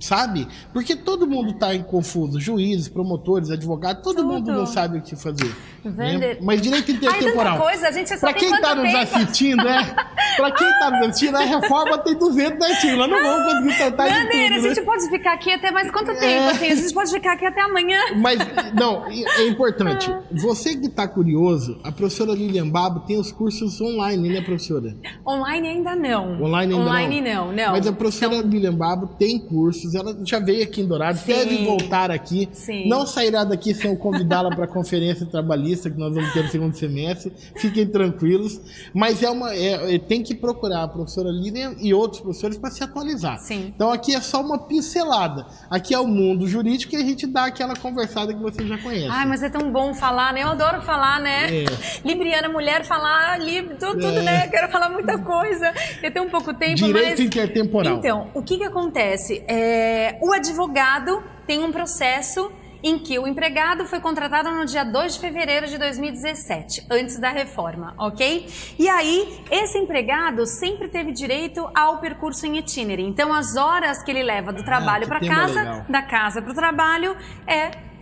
sabe? Porque todo mundo está confuso, juízes, promotores, advogados, todo mundo não sabe o que fazer. Né? Mas direito intertemporal. Coisa, a gente só pra quem está nos assistindo, pra quem está nos assistindo, a reforma tem 200 artigos, nós não vamos conseguir tratar de tudo. A gente pode ficar aqui até mais quanto tempo? Assim, a gente pode ficar aqui até amanhã. Mas, não, é importante. Você que está curioso, a professora Lilian Babo tem os cursos online, né, professora? Online ainda não. Online não. Mas a professora Lilian Babo tem cursos, ela já veio aqui em Dourados, deve voltar aqui. Sim. Não sairá daqui sem eu convidá-la para a conferência trabalhista que nós vamos ter no segundo semestre. Fiquem tranquilos. Mas tem que procurar a professora Lilian e outros professores para se atualizar. Sim. Então aqui é só uma pincelada. Aqui é o mundo jurídico e a gente dá aquela conversada que você já conhece. Mas é tão bom falar, né? Eu adoro falar, né? Libriana, mulher, falar, tudo, né? Quero falar muita coisa. Eu tenho um pouco tempo, Direito intertemporal. Então, o que acontece? O advogado tem um processo em que o empregado foi contratado no dia 2 de fevereiro de 2017, antes da reforma, ok? E aí, esse empregado sempre teve direito ao percurso em itinerary. Então, as horas que ele leva do trabalho para casa, da casa para o trabalho,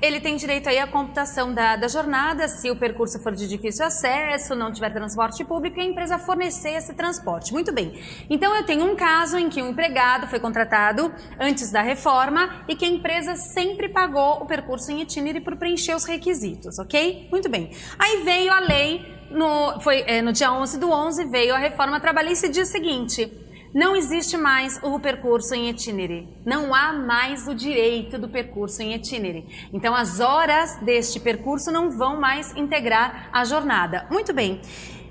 ele tem direito aí à computação da jornada, se o percurso for de difícil acesso, não tiver transporte público, e a empresa fornecer esse transporte. Muito bem. Então, eu tenho um caso em que um empregado foi contratado antes da reforma e que a empresa sempre pagou o percurso em itinerary por preencher os requisitos, ok? Muito bem. Aí veio a lei, no dia 11/11, veio a reforma trabalhista e diz o seguinte: não existe mais o percurso em itinerary. Não há mais o direito do percurso em itinerary. Então, as horas deste percurso não vão mais integrar a jornada. Muito bem.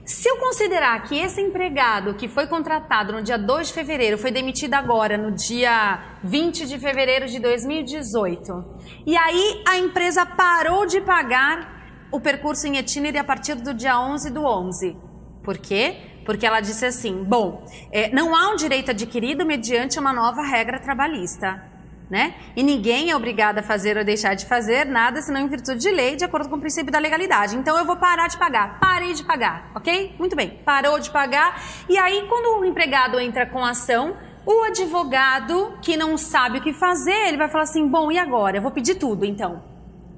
Se eu considerar que esse empregado que foi contratado no dia 2 de fevereiro foi demitido agora, no dia 20 de fevereiro de 2018, e aí a empresa parou de pagar o percurso em itinerary a partir do dia 11/11. Por quê? Porque ela disse assim, não há um direito adquirido mediante uma nova regra trabalhista, né? E ninguém é obrigado a fazer ou deixar de fazer nada, senão em virtude de lei, de acordo com o princípio da legalidade. Então eu vou parar de pagar. Parei de pagar, ok? Muito bem, parou de pagar. E aí, quando o empregado entra com ação, o advogado que não sabe o que fazer, ele vai falar assim, e agora? Eu vou pedir tudo, então.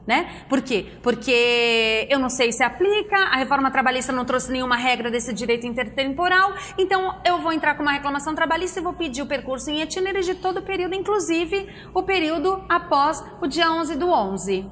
Né? Por quê? Porque eu não sei se aplica, a reforma trabalhista não trouxe nenhuma regra desse direito intertemporal, então eu vou entrar com uma reclamação trabalhista e vou pedir o percurso em itinerary de todo o período, inclusive o período após o dia 11/11.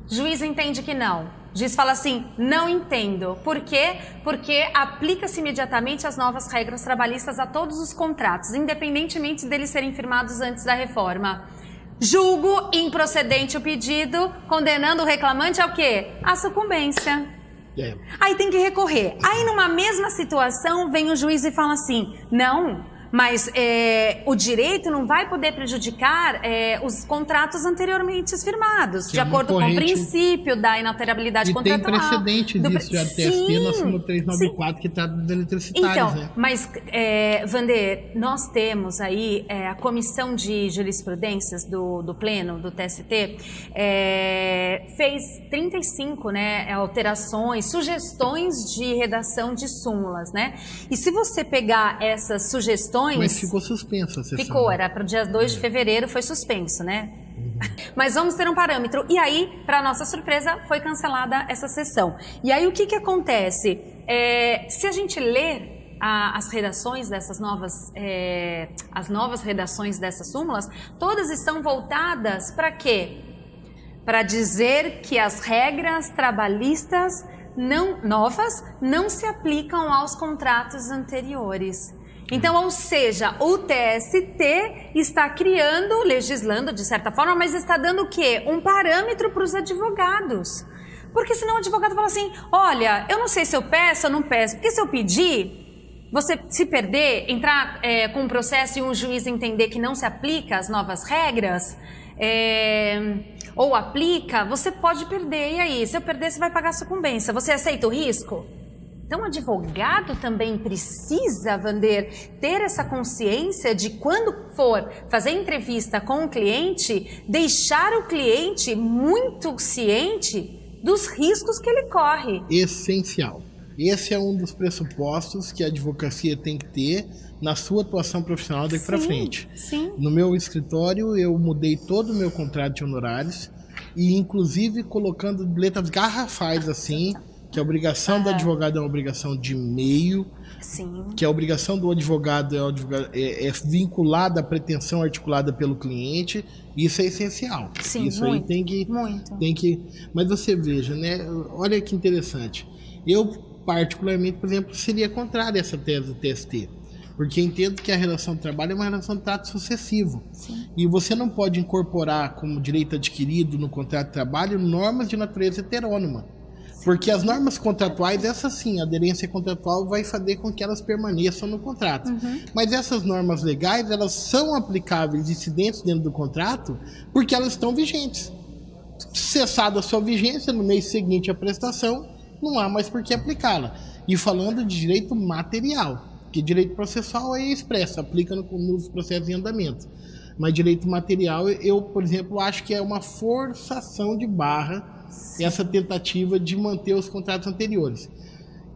Juiz entende que não. Juiz fala assim, não entendo. Por quê? Porque aplica-se imediatamente as novas regras trabalhistas a todos os contratos, independentemente deles serem firmados antes da reforma. Julgo improcedente o pedido, condenando o reclamante ao quê? A sucumbência. Aí tem que recorrer. Aí numa mesma situação vem o juiz e fala assim, não, Mas o direito não vai poder prejudicar os contratos anteriormente firmados, de acordo com o princípio da inalterabilidade contratual. E tem precedente disso, já TST na súmula 394, que trata dos eletricitários, então, né? Mas, Vander, nós temos aí a Comissão de Jurisprudências do Pleno, do TST, fez 35 alterações, sugestões de redação de súmulas, né? E se você pegar essas sugestões... Mas ficou suspensa a sessão. Ficou, era para o dia 2 de fevereiro, foi suspenso, né? Mas vamos ter um parâmetro. E aí, para nossa surpresa, foi cancelada essa sessão. E aí, o que acontece? Se a gente ler as redações dessas as novas redações dessas súmulas, todas estão voltadas para quê? Para dizer que as regras trabalhistas novas não se aplicam aos contratos anteriores. Então, ou seja, o TST está legislando de certa forma, mas está dando o quê? Um parâmetro para os advogados. Porque senão o advogado fala assim, olha, eu não sei se eu peço ou não peço, porque se eu pedir, você se perder, entrar com um processo e um juiz entender que não se aplica as novas regras, ou aplica, você pode perder. E aí, se eu perder, você vai pagar a sucumbência. Você aceita o risco? Então, o advogado também precisa, Vander, ter essa consciência de quando for fazer entrevista com o cliente, deixar o cliente muito ciente dos riscos que ele corre. Essencial. Esse é um dos pressupostos que a advocacia tem que ter na sua atuação profissional daqui para frente. Sim. No meu escritório, eu mudei todo o meu contrato de honorários e, inclusive, colocando letras garrafais assim... que a obrigação do advogado é uma obrigação de meio, sim, que a obrigação do advogado é vinculada à pretensão articulada pelo cliente. Isso é essencial. Sim, isso muito, aí tem que... Mas você veja, né? Olha que interessante. Eu, particularmente, por exemplo, seria contrário a essa tese do TST. Porque entendo que a relação de trabalho é uma relação de trato sucessivo. Sim. E você não pode incorporar como direito adquirido no contrato de trabalho normas de natureza heterônima. Porque as normas contratuais, essas sim, a aderência contratual vai fazer com que elas permaneçam no contrato. Mas essas normas legais, elas são aplicáveis, incidentes dentro do contrato, porque elas estão vigentes. Cessada a sua vigência, no mês seguinte à prestação, não há mais por que aplicá-la. E falando de direito material, que direito processual é expresso, aplica nos processos em andamento. Mas direito material, eu, por exemplo, acho que é uma forçação de barra essa tentativa de manter os contratos anteriores.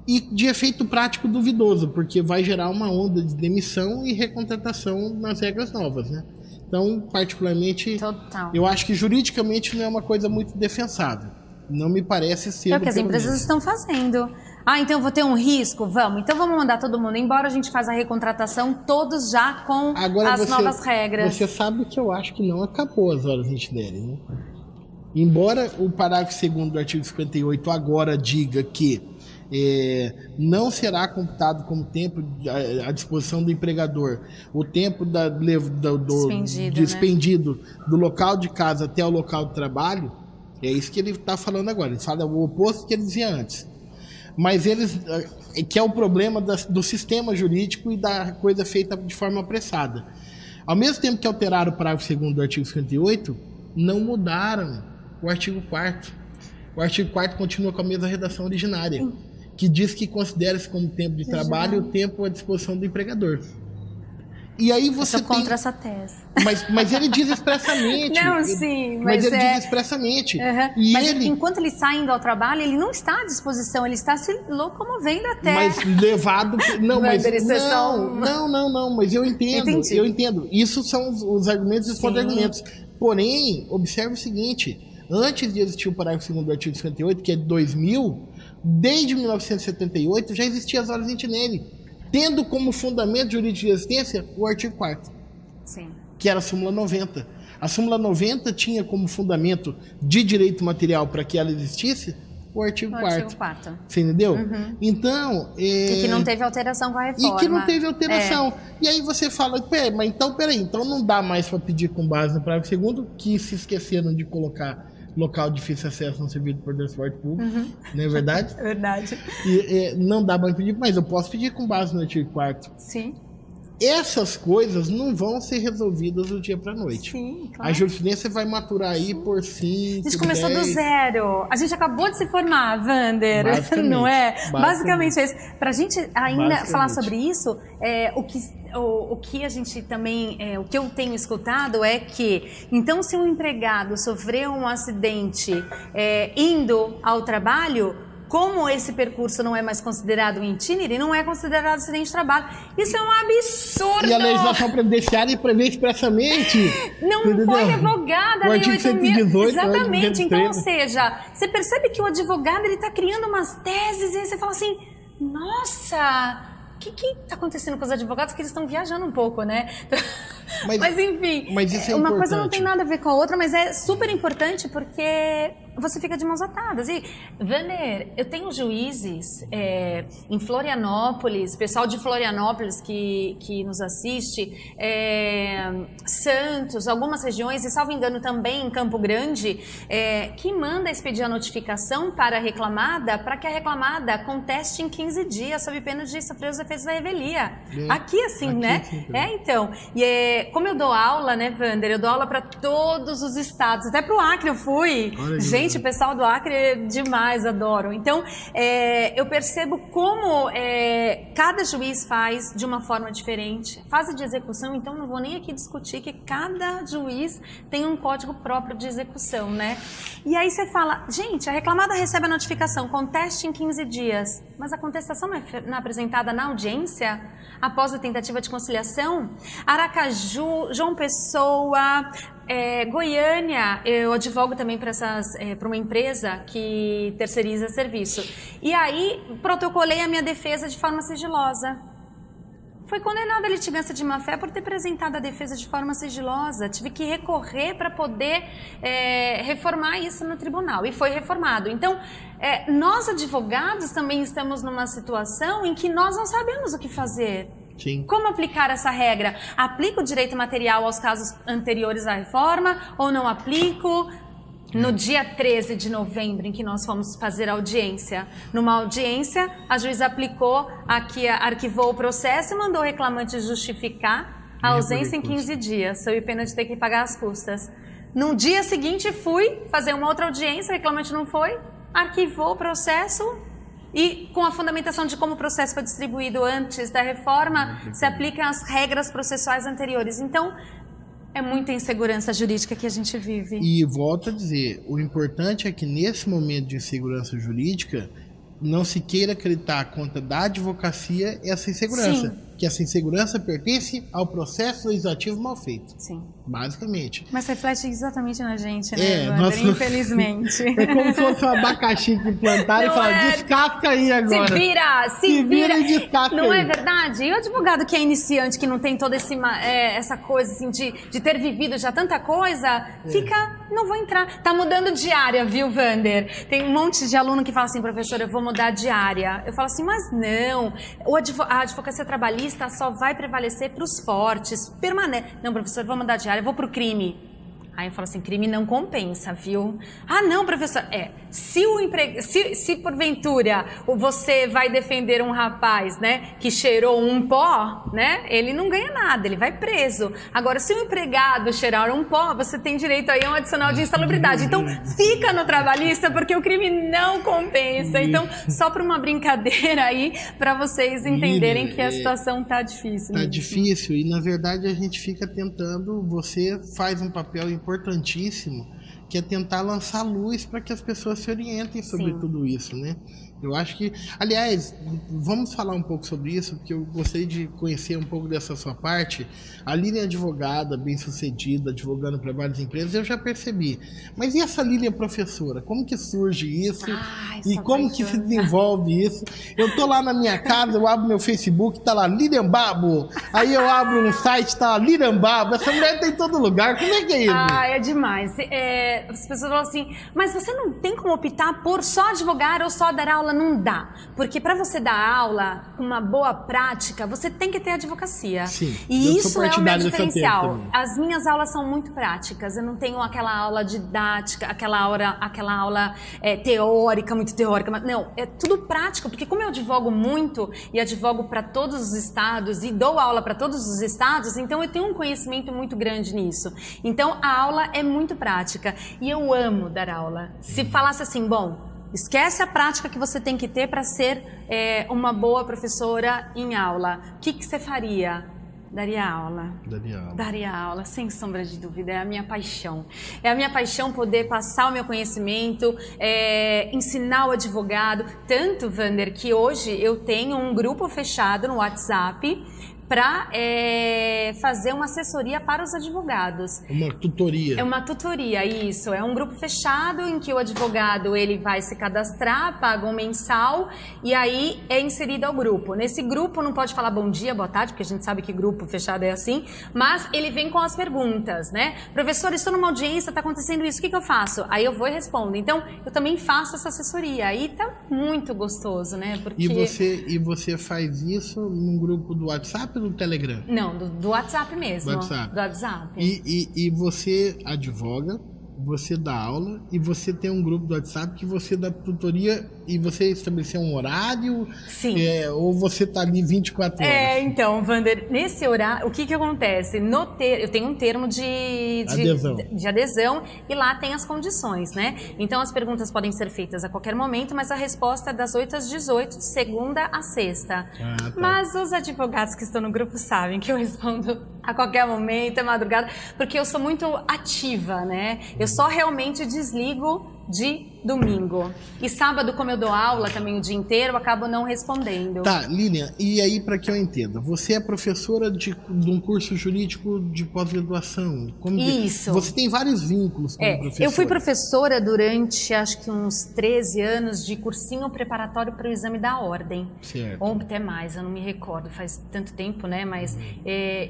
E de efeito prático duvidoso, porque vai gerar uma onda de demissão e recontratação nas regras novas, né? Então, particularmente, eu acho que juridicamente não é uma coisa muito defensável. Não me parece ser. É o que as empresas estão fazendo. Então eu vou ter um risco? Vamos. Então vamos mandar todo mundo embora, a gente faz a recontratação, todos já com as novas regras. Você sabe que eu acho que não acabou as horas itinerárias, né? Embora o parágrafo 2º do artigo 58 agora diga que não será computado como tempo à disposição do empregador o tempo despendido do local de casa até o local de trabalho, é isso que ele está falando agora. Ele fala o oposto que ele dizia antes. Mas que é o problema do sistema jurídico e da coisa feita de forma apressada. Ao mesmo tempo que alteraram o parágrafo 2º do artigo 58, não mudaram o artigo 4º. O artigo 4º continua com a mesma redação originária, que diz que considera-se como tempo de trabalho o tempo à disposição do empregador. E aí você eu sou contra essa tese. Mas ele diz expressamente. Não, sim. Mas ele diz expressamente. E mas enquanto ele está indo ao trabalho, ele não está à disposição, ele está se locomovendo até. Mas levado... Não, mas eu entendo. Entendi. Eu entendo. Isso são os argumentos e os contra-argumentos. Porém, observe o seguinte... Antes de existir o parágrafo 2º do artigo 58, que é de 2000, desde 1978 já existia as horas nele, tendo como fundamento jurídico de existência o artigo 4º, que era a súmula 90. A súmula 90 tinha como fundamento de direito material para que ela existisse o artigo 4º. Você entendeu? Então... E que não teve alteração com a reforma. E que não teve alteração. E aí você fala, peraí, então não dá mais para pedir com base no parágrafo 2º, que se esqueceram de colocar local de difícil acesso não servido por transporte público, não é verdade? Verdade. E não dá mais pedir, mas eu posso pedir com base no artigo 4º. Sim. essas coisas não vão ser resolvidas do dia para noite. Sim, claro. A jurisprudência vai maturar aí por 5, 10... A gente começou do zero. A gente acabou de se formar, Wander, não é? Basicamente é isso. Para a gente ainda falar sobre isso, o que a gente também, o que eu tenho escutado é que, então, se um empregado sofreu um acidente indo ao trabalho, como esse percurso não é mais considerado um itinerary, não é considerado acidente de trabalho. Isso é um absurdo! E a legislação previdenciária prevê expressamente. Não foi revogada a Lei 8.000. Exatamente. Então, ou seja, você percebe que o advogado está criando umas teses e aí você fala assim, nossa... O que está acontecendo com os advogados? Que eles estão viajando um pouco, né? Mas enfim, mas isso é uma importante. coisa não tem nada a ver com a outra, mas é super importante porque você fica de mãos atadas. E, Wander, eu tenho juízes em Florianópolis, pessoal de Florianópolis que nos assiste, Santos, algumas regiões, e salvo engano também em Campo Grande, que manda expedir a notificação para a reclamada, para que a reclamada conteste em 15 dias, sob pena de sofrer os efeitos da revelia. Aqui assim, aqui, né? Sim, então. E como eu dou aula, né, Wander? Eu dou aula para todos os estados, até para o Acre eu fui. Gente, o pessoal do Acre é demais, adoro. Então, eu percebo como cada juiz faz de uma forma diferente. Fase de execução, então, não vou nem aqui discutir que cada juiz tem um código próprio de execução, né? E aí você fala, gente, a reclamada recebe a notificação, conteste em 15 dias, mas a contestação não é apresentada na audiência após a tentativa de conciliação? Aracaju, João Pessoa, Goiânia, eu advogo também para uma empresa que terceiriza serviço. E aí, protocolei a minha defesa de forma sigilosa. Foi condenada a litigância de má-fé por ter apresentado a defesa de forma sigilosa. Tive que recorrer para poder reformar isso no tribunal. E foi reformado. Então, nós advogados também estamos numa situação em que nós não sabemos o que fazer. Sim. Como aplicar essa regra? Aplico o direito material aos casos anteriores à reforma ou não aplico? No dia 13 de novembro, em que nós fomos fazer audiência, numa audiência, a juíza aplicou, arquivou o processo e mandou o reclamante justificar a ausência em 15 dias, sob pena de ter que pagar as custas. No dia seguinte, fui fazer uma outra audiência, o reclamante não foi, arquivou o processo e, com a fundamentação de como o processo foi distribuído antes da reforma, se aplicam as regras processuais anteriores. Então, é muita insegurança jurídica que a gente vive. E volto a dizer, o importante é que nesse momento de insegurança jurídica, não se queira acreditar contra da advocacia essa insegurança. Sim. Que essa insegurança pertence ao processo legislativo mal feito. Sim. Basicamente. Mas reflete exatamente na gente, né, Wander? Infelizmente. É como se fosse um abacaxi que plantaram e falaram, descasca aí agora. Se vira e descasca não aí. É verdade? E o advogado que é iniciante, que não tem toda essa coisa assim, de ter vivido já tanta coisa, não vou entrar. Tá mudando de área, viu, Wander? Tem um monte de aluno que fala assim, professor, eu vou mudar de área. Eu falo assim, mas não. A advocacia trabalhista só vai prevalecer para os fortes, permanece. Não, professor, vou mudar de área, eu vou para o crime. Aí eu falo assim, crime não compensa, viu? Ah, não, professor, se porventura você vai defender um rapaz, né, que cheirou um pó, né, ele não ganha nada, ele vai preso. Agora, se o empregado cheirar um pó, você tem direito aí a um adicional de insalubridade. Então, fica no trabalhista, porque o crime não compensa. Então, só para uma brincadeira aí, para vocês entenderem que a situação tá difícil. Tá difícil, e na verdade a gente fica tentando, você faz um papel importantíssimo, que é tentar lançar luz para que as pessoas se orientem sobre tudo isso, né? Eu acho que, aliás, vamos falar um pouco sobre isso, porque eu gostaria de conhecer um pouco dessa sua parte. A Lilian é advogada, bem-sucedida, advogando para várias empresas, eu já percebi. Mas e essa Lilian professora? Como que surge isso? E como que se desenvolve isso? Eu tô lá na minha casa, eu abro meu Facebook, tá lá Lilian Babo. Aí eu abro um site, tá lá Lilian Babo. Essa mulher tem em todo lugar. Como é que é isso? É demais. As pessoas falam assim, mas você não tem como optar por só advogar ou só dar aula aula não dá. Porque para você dar aula com uma boa prática, você tem que ter advocacia. Sim, e isso é o meu diferencial. As minhas aulas são muito práticas. Eu não tenho aquela aula didática, aquela aula teórica, muito teórica. Não, é tudo prático. Porque como eu advogo muito e advogo para todos os estados e dou aula para todos os estados, então eu tenho um conhecimento muito grande nisso. Então a aula é muito prática. E eu amo dar aula. Se falasse assim, bom, esquece a prática que você tem que ter para ser uma boa professora em aula. O que você faria? Daria aula. Daria aula, sem sombra de dúvida. É a minha paixão. É a minha paixão poder passar o meu conhecimento, ensinar o advogado. Tanto, Wander, que hoje eu tenho um grupo fechado no WhatsApp para fazer uma assessoria para os advogados. Uma tutoria. É uma tutoria, isso. É um grupo fechado em que o advogado ele vai se cadastrar, paga um mensal e aí é inserido ao grupo. Nesse grupo não pode falar bom dia, boa tarde, porque a gente sabe que grupo fechado é assim, mas ele vem com as perguntas, né? Professor, estou numa audiência, está acontecendo isso, o que eu faço? Aí eu vou e respondo. Então, eu também faço essa assessoria. Aí tá muito gostoso, né? Porque... E você faz isso num grupo do WhatsApp? Do Telegram? Não, do WhatsApp mesmo. WhatsApp. Do WhatsApp. E você advoga, você dá aula e você tem um grupo do WhatsApp que você dá tutoria e você estabeleceu um horário? Sim. Ou você tá ali 24 horas? Então, Wander, nesse horário, o que acontece? Eu tenho um termo de adesão e lá tem as condições, né? Então, as perguntas podem ser feitas a qualquer momento, mas a resposta é das 8 às 18, de segunda a sexta. Tá. Mas os advogados que estão no grupo sabem que eu respondo a qualquer momento, é madrugada, porque eu sou muito ativa, né? Eu só realmente desligo de domingo. E sábado, como eu dou aula também o dia inteiro, eu acabo não respondendo. Tá, Lilian, e aí para que eu entenda, você é professora de um curso jurídico de pós-graduação. Isso. Você tem vários vínculos como professora. Eu fui professora durante, acho que uns 13 anos, de cursinho preparatório para o exame da ordem. Certo. Ou até mais, eu não me recordo, faz tanto tempo, né? Mas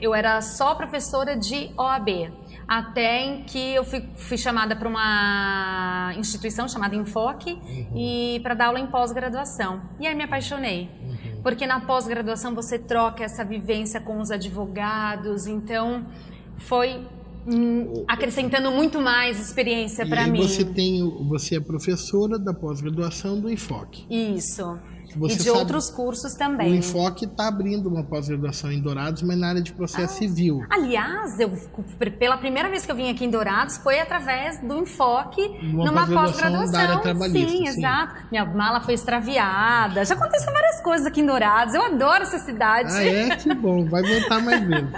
eu era só professora de OAB. Até em que eu fui chamada para uma instituição chamada Enfoque e para dar aula em pós-graduação. E aí me apaixonei. Porque na pós-graduação você troca essa vivência com os advogados, então foi acrescentando muito mais experiência para mim. Você é professora da pós-graduação do Enfoque. Isso. Você e de outros cursos também. O Enfoque está abrindo uma pós-graduação em Dourados, mas na área de processo civil. Aliás, pela primeira vez que eu vim aqui em Dourados foi através do Enfoque numa pós-graduação. Da área trabalhista. Sim, exato. Minha mala foi extraviada. Já aconteceu várias coisas aqui em Dourados. Eu adoro essa cidade. Que bom. Vai voltar mais vezes.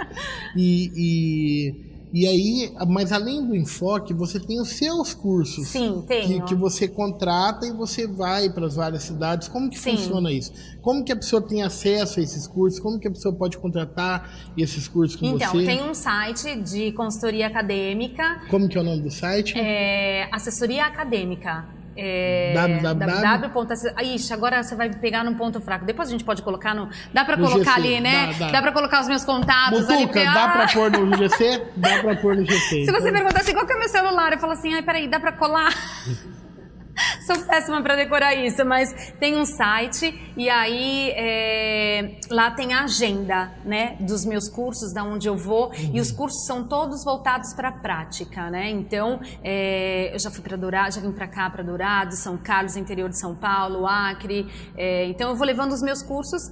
E aí, mas além do Enfoque, você tem os seus cursos. Sim, tenho. Que você contrata e você vai para as várias cidades. Como que funciona isso? Como que a pessoa tem acesso a esses cursos? Como que a pessoa pode contratar esses cursos com você? Então, tem um site de consultoria acadêmica. Como que é o nome do site? Assessoria Acadêmica. Ixi, agora você vai pegar num ponto fraco. Depois a gente pode colocar no... Dá pra colocar ali, né? Dá pra colocar os meus contatos ali. Dá pra pôr no GC? Dá pra pôr no GC. Se você perguntar assim, qual que é o meu celular? Eu falo assim, peraí, dá pra colar? Sou péssima para decorar isso, mas tem um site e aí lá tem a agenda, né, dos meus cursos, da onde eu vou, e os cursos são todos voltados para a prática, né? Então, eu já fui para Dourados, já vim para cá, para Dourados, São Carlos, interior de São Paulo, Acre. Então, eu vou levando os meus cursos.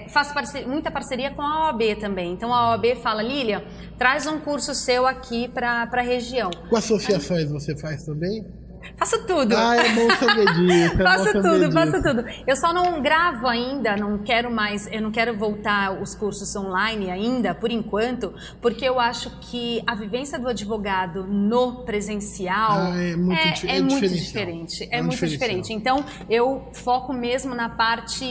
Faço muita parceria com a OAB também. Então, a OAB fala, Lília, traz um curso seu aqui para a região. Com associações você faz também? Faço tudo. É bom saber disso. Faço tudo. Eu só não gravo ainda, eu não quero voltar os cursos online ainda, por enquanto, porque eu acho que a vivência do advogado no presencial é muito diferente. É muito diferente. Então, eu foco mesmo na parte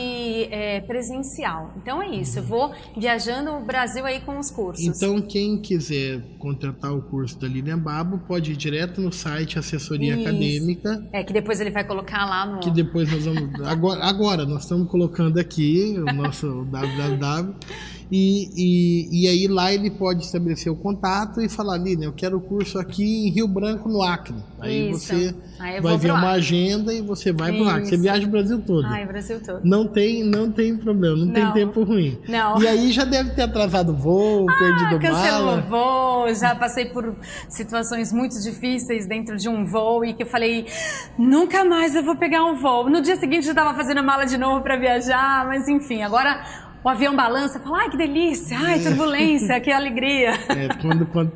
presencial. Então, é isso. Eu vou viajando o Brasil aí com os cursos. Então, quem quiser contratar o curso da Lilian Babo, pode ir direto no site Assessoria Acadêmica. Que depois ele vai colocar lá no... Que depois nós vamos... Agora nós estamos colocando aqui o nosso www. E aí lá ele pode estabelecer o contato e falar, Línia, eu quero o curso aqui em Rio Branco, no Acre. Aí você vai ver uma agenda e você vai pro Acre. Você viaja o Brasil todo. O Brasil todo. Não tem problema, não tem tempo ruim. Não. E aí já deve ter atrasado o voo, perdido cancelou mala. o voo, já passei por situações muito difíceis dentro de um voo e que eu falei, nunca mais eu vou pegar um voo. No dia seguinte eu estava fazendo mala de novo para viajar, mas enfim, agora o avião balança, fala, ai que delícia, ai turbulência, que alegria.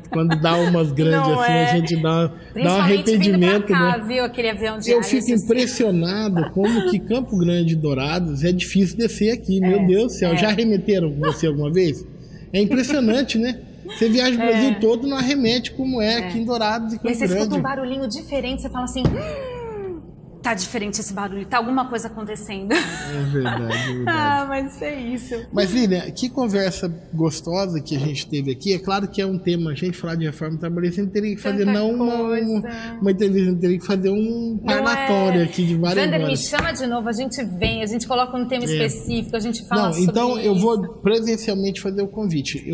Quando dá umas grandes não assim, a gente dá um arrependimento, vindo pra cá, né? viu, aquele avião de Eu fico impressionado como que Campo Grande e Dourados é difícil descer aqui, meu Deus do céu. Já arremeteram com você alguma vez? É impressionante, né? Você viaja o Brasil todo, não arremete como aqui em Dourados e Campo Grande. E você escuta um barulhinho diferente, você fala assim, tá diferente esse barulho, tá alguma coisa acontecendo. É verdade. Mas é isso. Mas, Línia, que conversa gostosa que a gente teve aqui. É claro que é um tema, a gente falar de reforma trabalhista, a gente teria que fazer uma entrevista, a gente teria que fazer um parlatório aqui de várias horas. Me chama de novo, a gente vem, a gente coloca um tema específico, a gente fala sobre então isso. Eu vou presencialmente fazer o convite.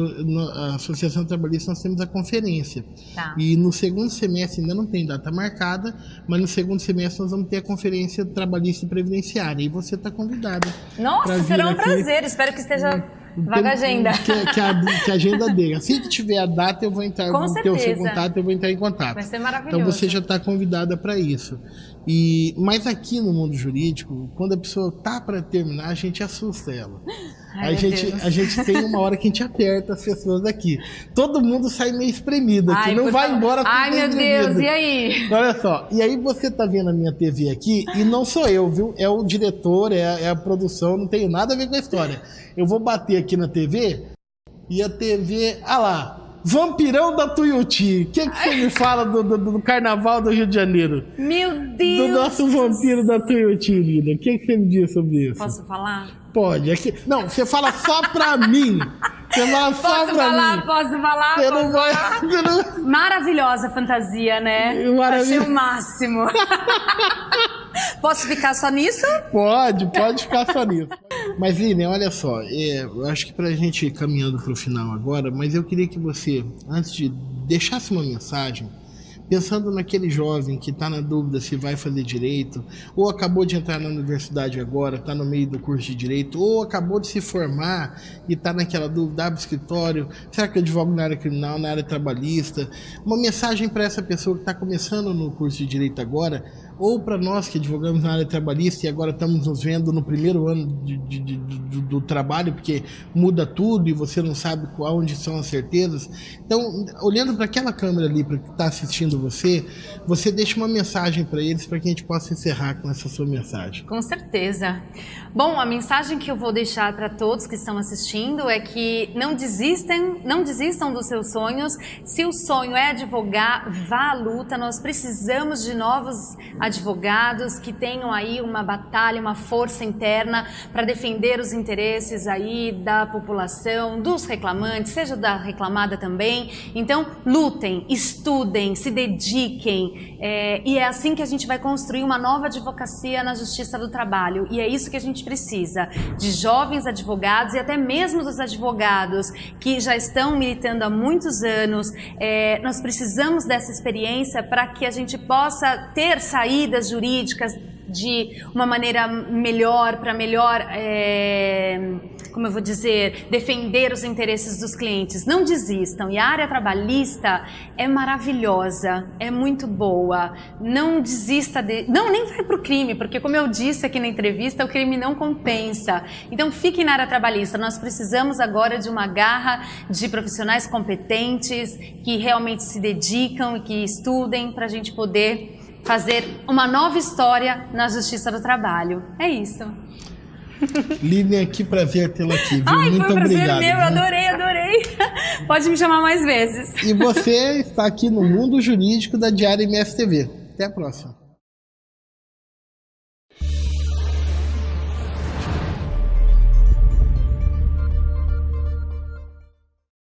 A Associação Trabalhista, nós temos a conferência. Tá. E no segundo semestre, ainda não tem data marcada, mas no segundo semestre nós vamos ter a Conferência Trabalhista e Previdenciária. E você está convidada. Nossa, será um prazer. Espero que esteja vaga agenda. Que a agenda dele. Assim que tiver a data, eu vou entrar. Com certeza. Ter o seu contato, eu vou entrar em contato. Vai ser maravilhoso. Então você já está convidada para isso. Mas aqui no mundo jurídico, quando a pessoa tá para terminar, a gente assusta ela. Ai, a gente tem uma hora que a gente aperta as pessoas aqui. Todo mundo sai meio espremido aqui. Não vai embora. Ai, meu Deus, e aí? Olha só. E aí você tá vendo a minha TV aqui e não sou eu, viu? É o diretor, é a produção, não tem nada a ver com a história. Eu vou bater aqui na TV e a TV... Ah lá. Vampirão da Tuiuti. O que você me fala do Carnaval do Rio de Janeiro? Meu Deus! Do nosso vampiro da Tuiuti, Lina. O que você me diz sobre isso? Posso falar? Pode. Não, você fala só pra mim. Você fala só pra mim. Posso falar? Você não vai... Maravilhosa fantasia, né? Achei o máximo. Posso ficar só nisso? Pode ficar só nisso. Mas, Lina, olha só, eu acho que pra gente ir caminhando pro final agora, mas eu queria que você, antes de deixasse uma mensagem, pensando naquele jovem que está na dúvida se vai fazer direito, ou acabou de entrar na universidade agora, está no meio do curso de direito, ou acabou de se formar e está naquela dúvida, abre escritório, será que eu advogo na área criminal, na área trabalhista? Uma mensagem para essa pessoa que está começando no curso de direito agora, ou para nós que advogamos na área trabalhista e agora estamos nos vendo no primeiro ano do trabalho, porque muda tudo e você não sabe onde são as certezas. Então, olhando para aquela câmera ali, para que está assistindo você deixa uma mensagem para eles, para que a gente possa encerrar com essa sua mensagem. Com certeza. Bom, a mensagem que eu vou deixar para todos que estão assistindo é que não desistam dos seus sonhos. Se o sonho é advogar, vá à luta. Nós precisamos de novos advogados que tenham aí uma batalha, uma força interna para defender os interesses aí da população, dos reclamantes, seja da reclamada também. Então, lutem, estudem, se dediquem, e é assim que a gente vai construir uma nova advocacia na Justiça do Trabalho. E é isso que a gente precisa, de jovens advogados e até mesmo dos advogados que já estão militando há muitos anos. Nós precisamos dessa experiência para que a gente possa ter saídas jurídicas de uma maneira melhor, para melhor, como eu vou dizer, defender os interesses dos clientes. Não desistam. E a área trabalhista é maravilhosa, é muito boa. Não desista Não, nem vai para o crime, porque como eu disse aqui na entrevista, o crime não compensa. Então fiquem na área trabalhista. Nós precisamos agora de uma garra de profissionais competentes, que realmente se dedicam e que estudem para a gente poder fazer uma nova história na Justiça do Trabalho. É isso. Línia, que prazer tê-la aqui, viu? Ai, muito foi um prazer obrigado. Meu, adorei. Pode me chamar mais vezes. E você está aqui no Mundo Jurídico da Diário MSTV. Até a próxima.